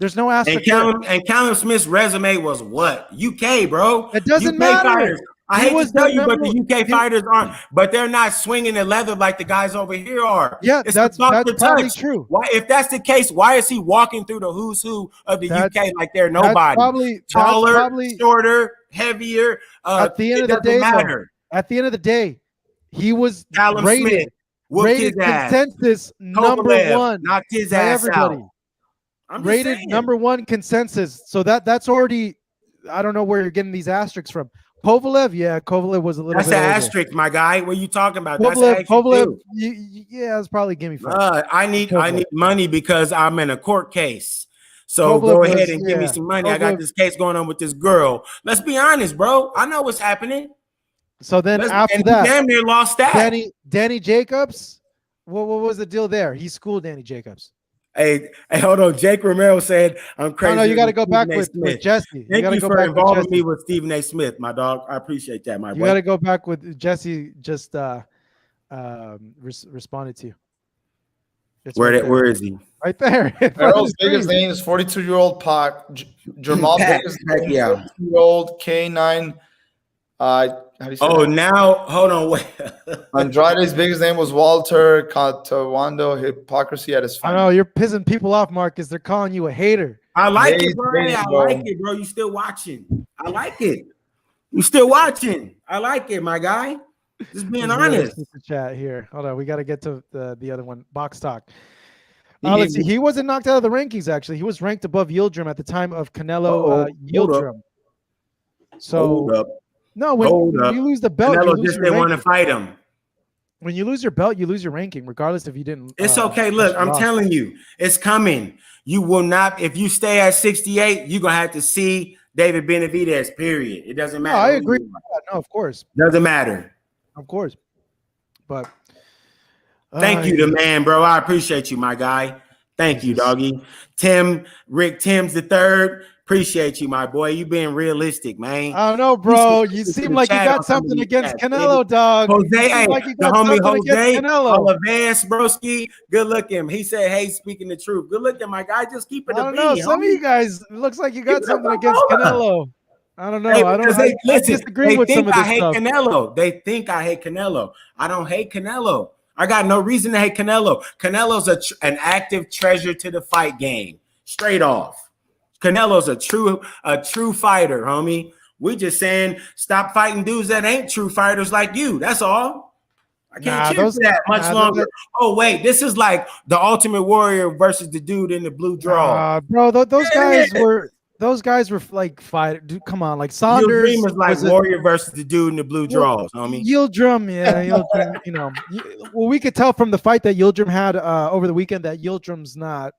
There's no asterisk. And Callum Smith's resume was what? UK, bro. It doesn't matter. Fighters. I hate to tell you, but the UK fighters aren't. But they're not swinging the leather like the guys over here are. Yeah, that's probably true. Why, if that's the case, why is he walking through the who's who of the UK like they're nobody? Taller, shorter, heavier. At the end of the day, at the end of the day, he was rated consensus #1. Knocked his ass out. Rated #1 consensus. So that's already. I don't know where you're getting these asterisks from. Kovalev was a little. That's bit an over. asterisk, my guy. What are you talking about? Kovalev, yeah, it's probably gimme. I need money because I'm in a court case. So go ahead and give me some money. I got this case going on with this girl. Let's be honest, bro. I know what's happening. So then after that, damn near lost that. Danny Jacobs. What was the deal there? He schooled Danny Jacobs. Hey, hold on. Jake Romero said, I'm crazy. No, you got to go back with Jesse. Thank you for involving me with Stephen A. Smith, my dog. I appreciate that, my boy. You got to go back with Jesse. Just responded to you. Where is he? Right there. Errol's biggest name is 42-year-old Pac. Jamal's biggest name is 42-year-old K9. How do you say that? Now hold on. Wait. Andrade's biggest name was Walter Catawando. Hypocrisy at his finest. I know you're pissing people off, Marcus. They're calling you a hater. I like it, bro. I like it, bro. You still watching? I like it. You still watching? I like it, my guy. Just being honest. Chat here. Hold on. We got to get to the other one. Box talk. Let's see. He wasn't knocked out of the rankings. Actually, he was ranked above Yildirim at the time of Canelo Yildirim. So. No, when you lose the belt, Canelo just didn't want to fight him. When you lose your belt, you lose your ranking, regardless if you didn't. It's okay. Look, I'm telling you, it's coming. You will not, if you stay at 68, you're gonna have to see David Benavidez. Period. It doesn't matter. No, I agree. No, of course. Doesn't matter. Of course. But thank you, the man, bro. I appreciate you, my guy. Thank you, doggy. Rick Timms the third. Appreciate you, my boy. You being realistic, man. I don't know, bro. You seem like you got something against Canelo, dog. Jose, the homie Jose Olivares, broski. Good looking. He said, "Hey, speaking the truth. Good looking, my guy. Just keep it." I don't know. Some of you guys, it looks like you got something against Canelo. I don't know. I disagree with some of this stuff. Canelo. They think I hate Canelo. I don't hate Canelo. I got no reason to hate Canelo. Canelo's an active treasure to the fight game. Straight off. Canelo's a true fighter, homie. We just saying stop fighting dudes that ain't true fighters like you. That's all. I can't choose that much longer. Oh, wait, this is like the Ultimate Warrior versus the dude in the blue draw. Bro, those guys were like fight. Dude, come on, like Saunders. Your dream was like Warrior versus the dude in the blue draws, homie. Yildirim, Yildirim, you know. Well, we could tell from the fight that Yildirim had over the weekend that Yildirim's not.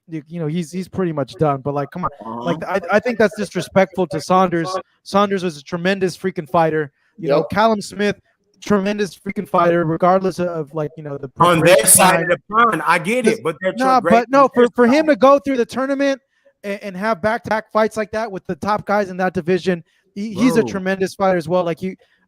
You know, he's pretty much done. But like, come on, like I think that's disrespectful to Saunders. Saunders was a tremendous freaking fighter. You know, Callum Smith, tremendous freaking fighter, regardless of like the on their side of the pond. I get it, but they're for him to go through the tournament and have back-to-back fights like that with the top guys in that division. He's a tremendous fighter as well. Like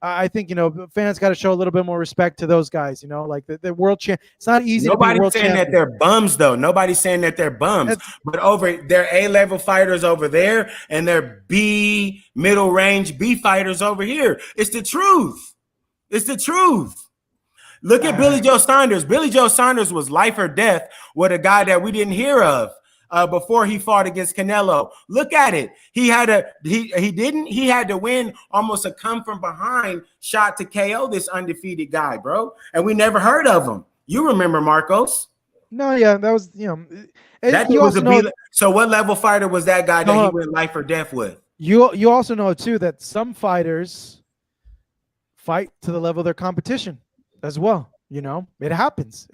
I think, you know, fans got to show a little bit more respect to those guys, you know, like the world champ. It's not easy to be world Nobody's saying champion. that they're bums, though. Nobody's saying that they're bums. But they're A-level fighters over there, and they're B, middle range B fighters over here. It's the truth. It's the truth. Look at Billy Joe Saunders. Billy Joe Saunders was life or death with a guy that we didn't hear of before he fought against Canelo. Look at it. He had to win almost a come from behind shot to KO this undefeated guy, bro. And we never heard of him. You remember Marcos? No, yeah, that was, you know, that you was also know, so what level fighter was that guy that he went life or death with? You also know too that some fighters fight to the level of their competition as well. You know, it happens.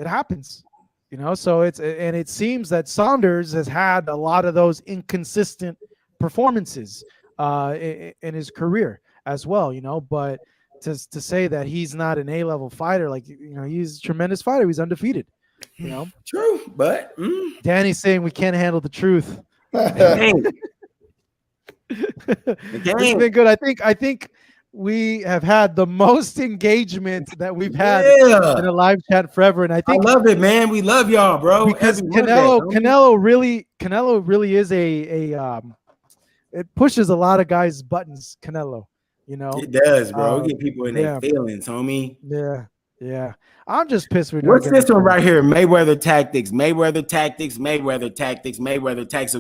You know, so it seems that Saunders has had a lot of those inconsistent performances in his career as well, you know, but to say that he's not an A-level fighter, like, you know, he's a tremendous fighter. He's undefeated, you know. True, but Danny's saying we can't handle the truth. It's been good. I think we have had the most engagement that we've had in a live chat forever, and I think I love it, man. We love y'all, bro. Because Canelo really is it pushes a lot of guys' buttons. Canelo, you know, it does, bro. Get people in their feelings, homie. Yeah. I'm just pissed. What's this one right here? Mayweather tactics.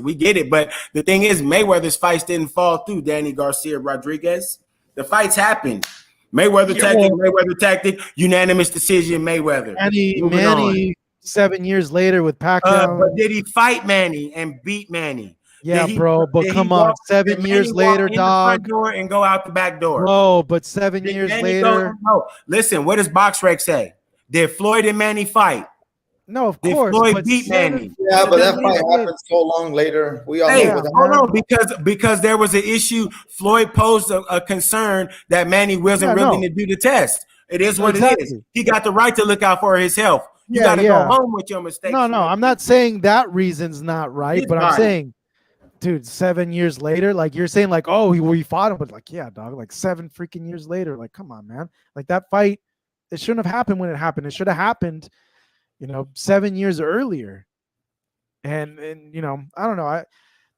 We get it, but the thing is, Mayweather's fights didn't fall through. Danny Garcia Rodriguez. The fights happened. Mayweather tactic, unanimous decision, Mayweather. Manny 7 years later with Pacquiao. But did he fight Manny and beat Manny? Yeah, bro, but come on, 7 years later, dog. The front door and go out the back door. Bro, but 7 years later. Listen, what does BoxRec say? Did Floyd and Manny fight? No, of course. Floyd beat Manny. Yeah, but that fight happened so long later. We all know hold on, because there was an issue. Floyd posed a concern that Manny wasn't willing to do the test. It is what it is. He got the right to look out for his health. You got to go home with your mistakes. No, I'm not saying that reason's not right, but I'm saying, dude, 7 years later, like you're saying, like, oh, we fought him, but like, yeah, dog, like 7 freaking years later, like, come on, man, like that fight, it shouldn't have happened when it happened. It should have happened, you know, 7 years earlier. And you know, I don't know.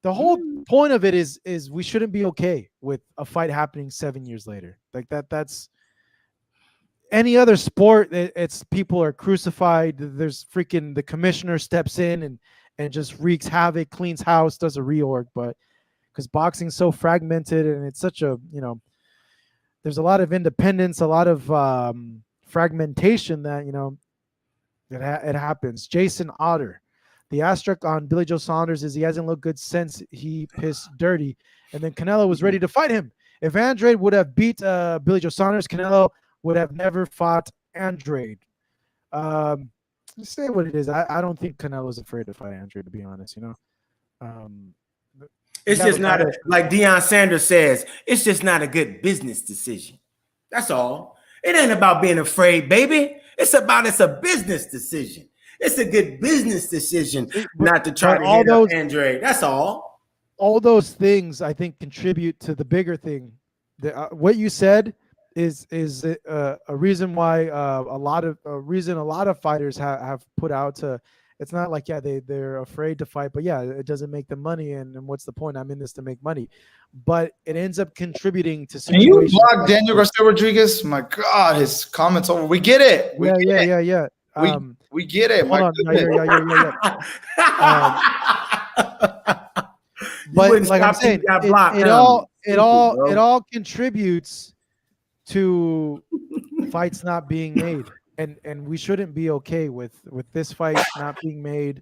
The whole point of it is we shouldn't be okay with a fight happening 7 years later. Like that's any other sport. It's people are crucified. There's freaking the commissioner steps in and just wreaks havoc, cleans house, does a reorg. But because boxing's so fragmented and it's such a, you know, there's a lot of independence, a lot of fragmentation that, you know, it happens. Jason Otter, the asterisk on Billy Joe Saunders is he hasn't looked good since he pissed dirty, and then Canelo was ready to fight him. If Andrade would have beat Billy Joe Saunders, Canelo would have never fought Andrade. Say what it is. I don't think Canelo's afraid to fight Andrade, to be honest. You know, it's just not like Deion Sanders says. It's just not a good business decision. That's all. It ain't about being afraid, baby. It's a business decision. It's a good business decision not to try to hit up Andrade. That's all. All those things, I think, contribute to the bigger thing. What you said is a reason why a lot of fighters have put out to. It's not like they're afraid to fight, but it doesn't make them money, and what's the point? I'm in this to make money, but it ends up contributing to situations. Can you block Daniel Garcia Rodriguez? My God, his comments over. We get it. We get it. Hold on. But like I'm saying, it all contributes to fights not being made. And we shouldn't be okay with this fight not being made.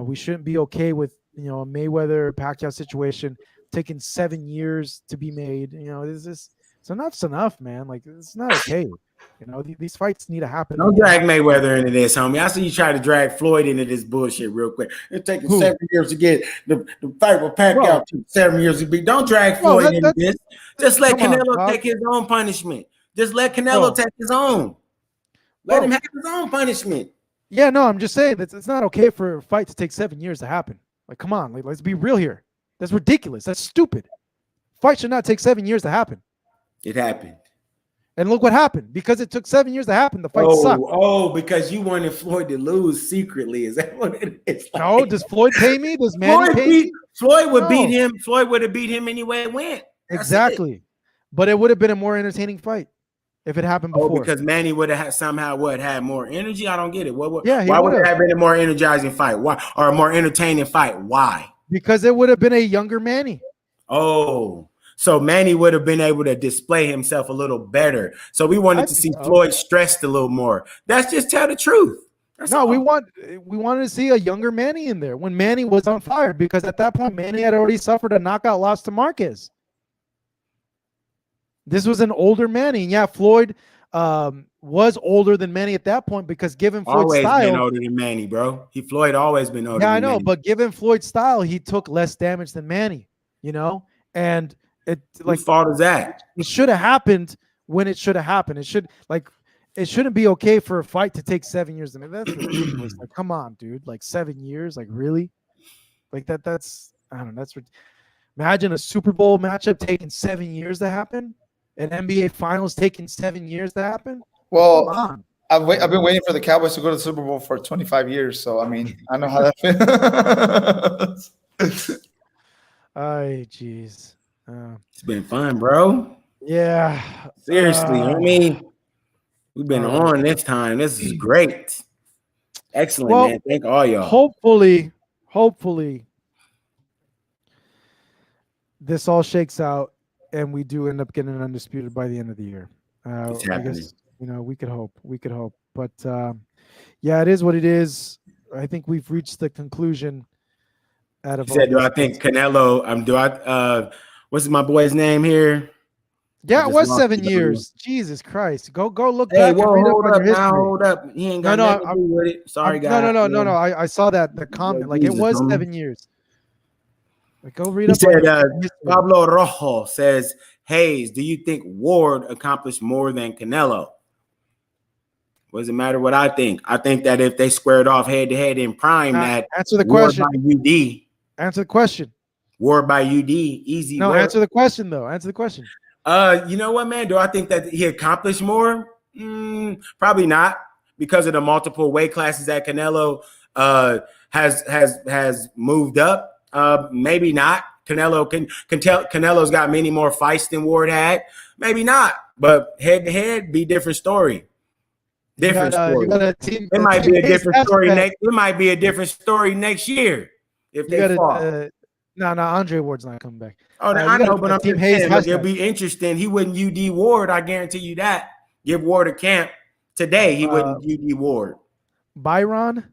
We shouldn't be okay with, you know, a Mayweather Pacquiao situation taking 7 years to be made. You know, it's enough's enough, man. Like, it's not okay. You know, these fights need to happen. Don't drag Mayweather into this, homie. I see you try to drag Floyd into this bullshit real quick. It's taking 7 years to get the fight with Pacquiao. 7 years to be. Don't drag Floyd into this. Just let Canelo take his own punishment. Just let Canelo take his own. Let him have his own punishment. Yeah, no, I'm just saying that it's not okay for a fight to take 7 years to happen. Like, come on, let's be real here. That's ridiculous. That's stupid. Fight should not take 7 years to happen. It happened. And look what happened. Because it took 7 years to happen, the fight sucked. Oh, because you wanted Floyd to lose secretly. Is that what it is? Like, no, does Floyd pay me? Does Manny pay me? Floyd would beat him. Floyd would have beat him anyway it went. That's exactly. It. But it would have been a more entertaining fight if it happened before. Oh, because Manny would have somehow had more energy. I don't get it. Why would it have been a more energizing fight? Why, or a more entertaining fight? Why? Because it would have been a younger Manny. Oh, so Manny would have been able to display himself a little better. So we wanted to see Floyd stressed a little more. That's just tell the truth. That's all. We wanted to see a younger Manny in there when Manny was on fire, because at that point Manny had already suffered a knockout loss to Marquez. This was an older Manny. And yeah, Floyd was older than Manny at that point, because given Floyd's style, always been older than Manny, bro. Floyd always been older. Yeah, I than know, Manny. but given Floyd's style, he took less damage than Manny. And it whose fault is that? It should have happened when it should have happened. It shouldn't be okay for a fight to take 7 years. I mean, that's ridiculous. Like, come on, dude. Like 7 years, like really? Like that's I don't know. Imagine a Super Bowl matchup taking 7 years to happen. An NBA Finals taking 7 years to happen. Well, I've been waiting for the Cowboys to go to the Super Bowl for 25 years. So I mean, I know how that feels. Ay, jeez. It's been fun, bro. Yeah. Seriously, I mean, we've been on this time. This is great. Excellent, man. Thank all y'all. Hopefully, this all shakes out and we do end up getting an undisputed by the end of the year. It's happening. I guess, we could hope. But yeah, it is what it is. I think we've reached the conclusion. Do I think Canelo? What's my boy's name here? Yeah, it was 7 years. Jesus Christ. Go look back and read up on your history. Hold up. He ain't got nothing to do with it. Sorry, guys. No. I saw the comment. Like, it was 7 years. Like, go read up. He said, Pablo Rojo says, Hayes, do you think Ward accomplished more than Canelo? What does it matter what I think? I think that if they squared off head to head in prime, that answer the question. Ward by UD. Answer the question. Ward by UD, easy. No, answer the question though. Answer the question. You know what, man? Do I think that he accomplished more? Probably not, because of the multiple weight classes that Canelo has moved up. Maybe not. Canelo can tell Canelo's got many more fights than Ward had. Maybe not, but head to head, be different story. Different story. It might be a different story next. It might be a different story next year if they fall. No, Andre Ward's not coming back. Oh, I know, but I'm just saying, it'll be interesting. He wouldn't UD Ward. I guarantee you that. Give Ward a camp today. He wouldn't UD Ward. Byron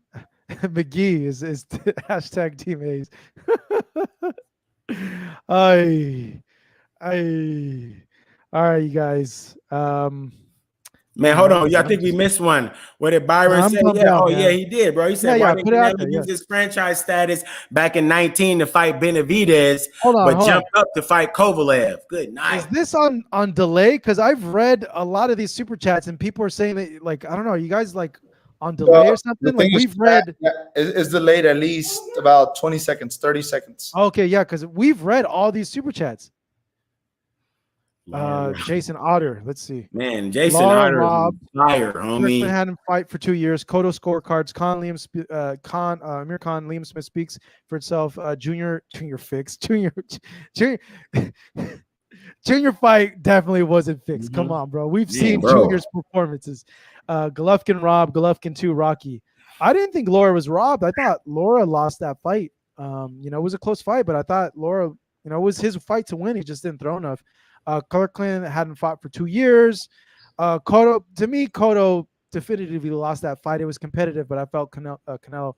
McGee is hashtag Team Hayes. All right, you guys. Man, hold on. Y'all think we missed one? What did Byron say? Yeah, he did, bro. He said, why didn't Canelo use his franchise status back in 19 to fight Benavidez, but jumped up to fight Kovalev? Good night. Is this on delay? Because I've read a lot of these super chats and people are saying that, like, I don't know, are you guys like on delay or something? Like, we've read. It's delayed at least about 20 seconds, 30 seconds. Okay, yeah, because we've read all these super chats. Jason Otter, let's see. Man, Jason Otter is fire, homie. Had him fight for 2 years. Kodo scorecards. Amir Khan, Liam Smith speaks for itself. Junior fight definitely wasn't fixed. Come on, bro. We've seen Junior's performances. Golovkin robbed. Golovkin 2 Rocky. I didn't think Laura was robbed. I thought Laura lost that fight. It was a close fight, but I thought Laura, it was his fight to win. He just didn't throw enough. Kirkland hadn't fought for 2 years. Cotto definitively lost that fight. It was competitive, but I felt Canelo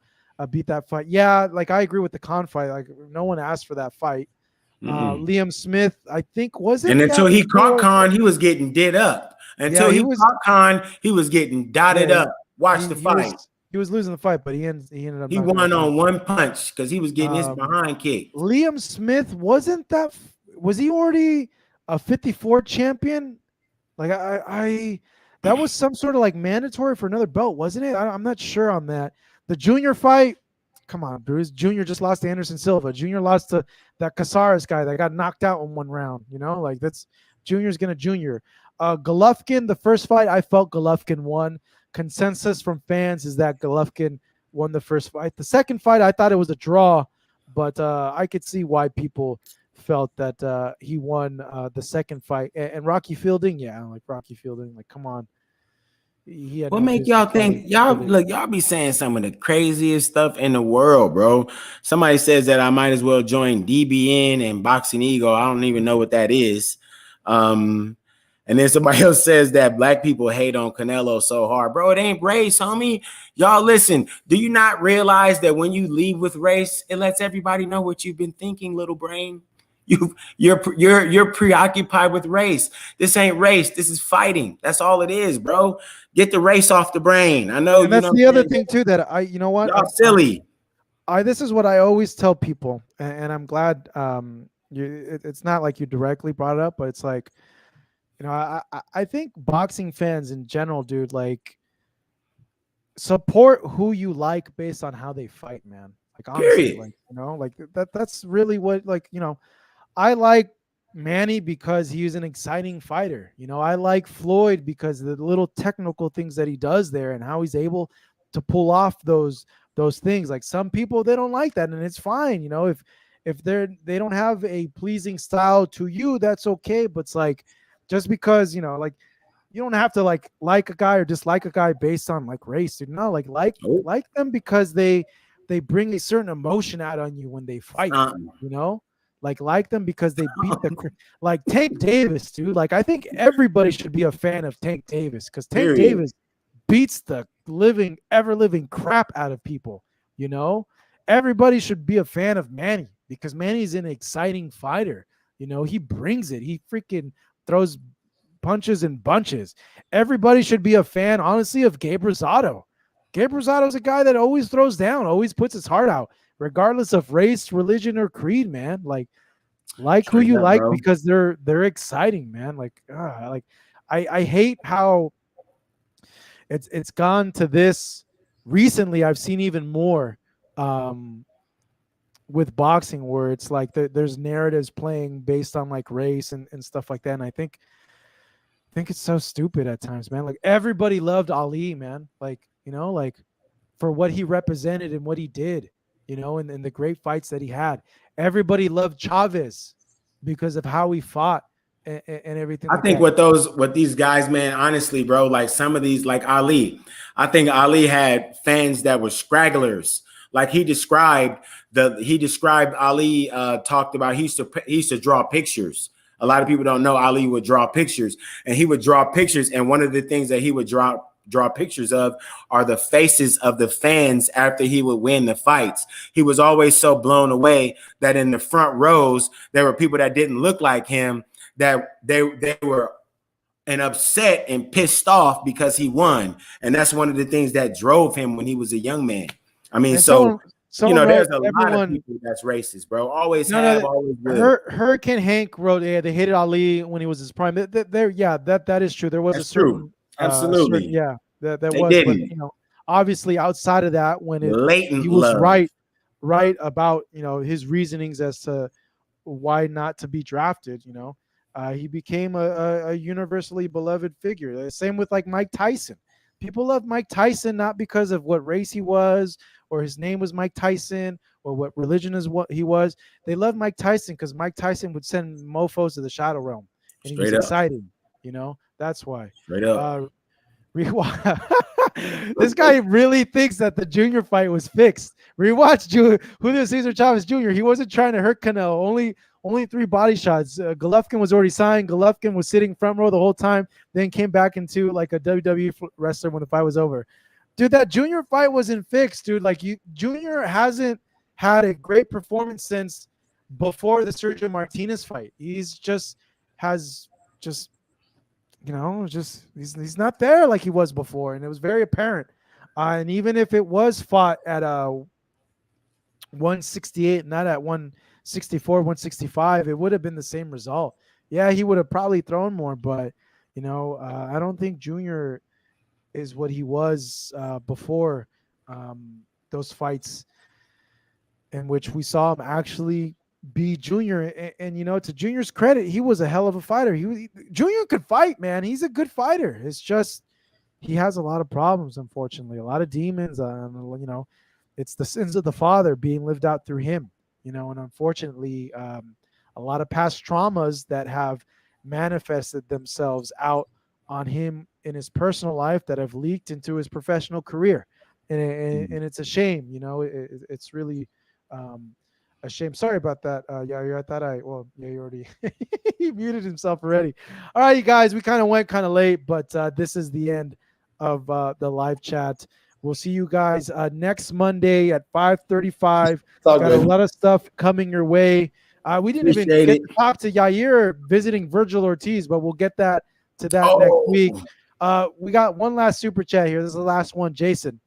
beat that fight. Yeah, like I agree with the Khan fight. Like no one asked for that fight. Liam Smith, I think, was it? And until he caught Khan, he was getting did up. Until he caught Khan, he was getting dotted up. Watch the fight. He was losing the fight, but he ended up. He won on one punch because he was getting his behind kick. Liam Smith was he already a 54 champion? Like that was some sort of like mandatory for another belt, wasn't it? I'm not sure on that. The junior fight, come on, Bruce. Junior just lost to Anderson Silva. Junior lost to that Casares guy that got knocked out in one round. You know, like that's Junior's gonna Junior. Golovkin, the first fight, I felt Golovkin won. Consensus from fans is that Golovkin won the first fight. The second fight, I thought it was a draw, but I could see why people felt that he won the second fight. And Rocky Fielding, yeah, like Rocky Fielding, like come on. He had What no make y'all business think y'all be saying some of the craziest stuff in the world, bro? Somebody says that I might as well join DBN and Boxing Ego. I don't even know what that is. And then somebody else says that black people hate on Canelo so hard. Bro, it ain't race, homie. Y'all listen, do you not realize that when you leave with race, it lets everybody know what you've been thinking, little brain? You're preoccupied with race. This ain't race. This is fighting. That's all it is, bro. Get the race off the brain. I know. And that's the other thing too that you know what? Y'all silly. This is what I always tell people, and I'm glad it's not like you directly brought it up, but it's like, you know, I think boxing fans in general, dude, like support who you like based on how they fight, man. Like honestly, Period. like you know, like that's really what, like, you know, I like Manny because he's an exciting fighter. You know, I like Floyd because of the little technical things that he does there and how he's able to pull off those things. Like some people, they don't like that, and it's fine. You know, if they don't have a pleasing style to you, that's okay. But it's like, just because, you know, like you don't have to like a guy or dislike a guy based on like race, dude. No, like them because they bring a certain emotion out on you when they fight. You know, like them because they beat like Tank Davis, dude. Like I think everybody should be a fan of Tank Davis because Tank Davis beats the ever living crap out of people. You know, everybody should be a fan of Manny because Manny's an exciting fighter. You know, he brings it. He freaking throws punches and bunches. Everybody should be a fan, honestly, of Gabe Rosado. Gabe Rosado is a guy that always throws down, always puts his heart out, regardless of race, religion, or creed, man. Like who you like, bro, because they're exciting, man. Like I hate how it's gone to this. Recently, I've seen even more with boxing where it's like there's narratives playing based on like race and stuff like that. And I think it's so stupid at times, man. Like everybody loved Ali, man. Like, you know, like for what he represented and what he did, you know, and the great fights that he had. Everybody loved Chavez because of how he fought and everything. I think what these guys, man, honestly, bro, like some of these, like Ali, I think Ali had fans that were scragglers. Like he described Ali talked about he used to draw pictures. A lot of people don't know Ali would draw pictures, and he would draw pictures. And one of the things that he would draw pictures of are the faces of the fans after he would win the fights. He was always so blown away that in the front rows, there were people that didn't look like him, that they were upset and pissed off because he won. And that's one of the things that drove him when he was a young man. I mean, you know, there's a lot of people that's racist, bro. Always always will. Hurricane Hank wrote, yeah, they hated Ali when he was his prime. That is true. There was that's true. Absolutely. That was. But, you know, obviously outside of that, when he was right about, you know, his reasonings as to why not to be drafted, you know, he became a universally beloved figure. The same with like Mike Tyson. People love Mike Tyson not because of what race he was or his name was Mike Tyson or what religion is what he was. They love Mike Tyson because Mike Tyson would send mofos to the shadow realm and he was exciting. You know, that's why. Straight up. This guy really thinks that the Junior fight was fixed. Rewatch Julio Cesar Chavez Jr. He wasn't trying to hurt Canelo. Only 3 body shots. Golovkin was already signed. Golovkin was sitting front row the whole time, then came back into like a WWE wrestler when the fight was over. Dude, that Junior fight wasn't fixed, dude. Like Junior hasn't had a great performance since before the Sergio Martinez fight. He's not there like he was before, and it was very apparent. And even if it was fought at 168, not at 164, 165, it would have been the same result. Yeah, he would have probably thrown more, but you know, I don't think Junior is what he was before those fights in which we saw him actually be Junior. And you know, to Junior's credit, he was a hell of a fighter. Junior could fight, man. He's a good fighter. It's just he has a lot of problems, unfortunately, a lot of demons. You know, it's the sins of the father being lived out through him. You know, and unfortunately, a lot of past traumas that have manifested themselves out on him in his personal life that have leaked into his professional career. And it's a shame, you know, it's really a shame. Sorry about that. Yeah, I thought you already he muted himself already. All right, you guys, we kind of went kind of late, but this is the end of the live chat. We'll see you guys next Monday at 5:35. Got a lot of stuff coming your way. We didn't even get to talk to Yair visiting Virgil Ortiz, but we'll get to that next week. We got one last super chat here. This is the last one, Jason.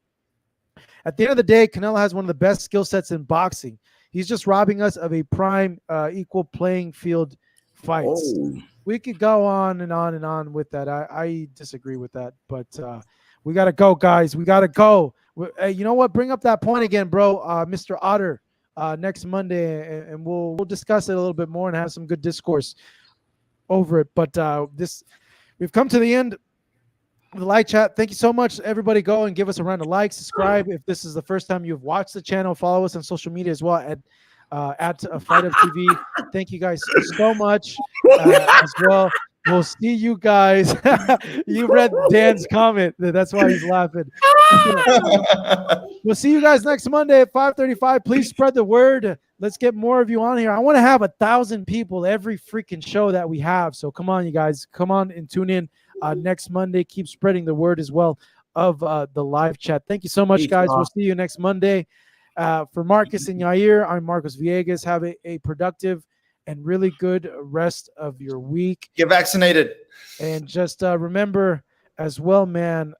At the end of the day, Canelo has one of the best skill sets in boxing. He's just robbing us of a prime equal playing field fights. We could go on and on and on with that. I disagree with that, but we got to go, guys. We got to go. Hey, you know what? Bring up that point again, bro, Mr. Otter, next Monday, and we'll discuss it a little bit more and have some good discourse over it. But we've come to the end of the live chat. Thank you so much, everybody. Go and give us a round of likes, subscribe if this is the first time you've watched the channel. Follow us on social media as well at Fight Up TV. Thank you guys so much as well. We'll see you guys. You read Dan's comment. That's why he's laughing. We'll see you guys next Monday at 5:35. Please spread the word. Let's get more of you on here. I want to have 1,000 people every freaking show that we have. So come on, you guys. Come on and tune in next Monday. Keep spreading the word as well of the live chat. Thank you so much, guys. We'll see you next Monday. For Marcus and Yair, I'm Marcos Villegas. Have a productive and really good rest of your week. Get vaccinated. And just remember as well, man,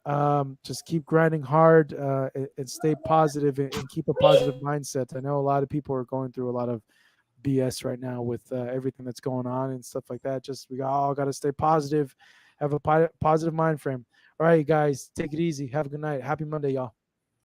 just keep grinding hard and stay positive and keep a positive mindset. I know a lot of people are going through a lot of BS right now with everything that's going on and stuff like that. Just we all got to stay positive, have a positive mind frame. All right, you guys, take it easy. Have a good night. Happy Monday, y'all.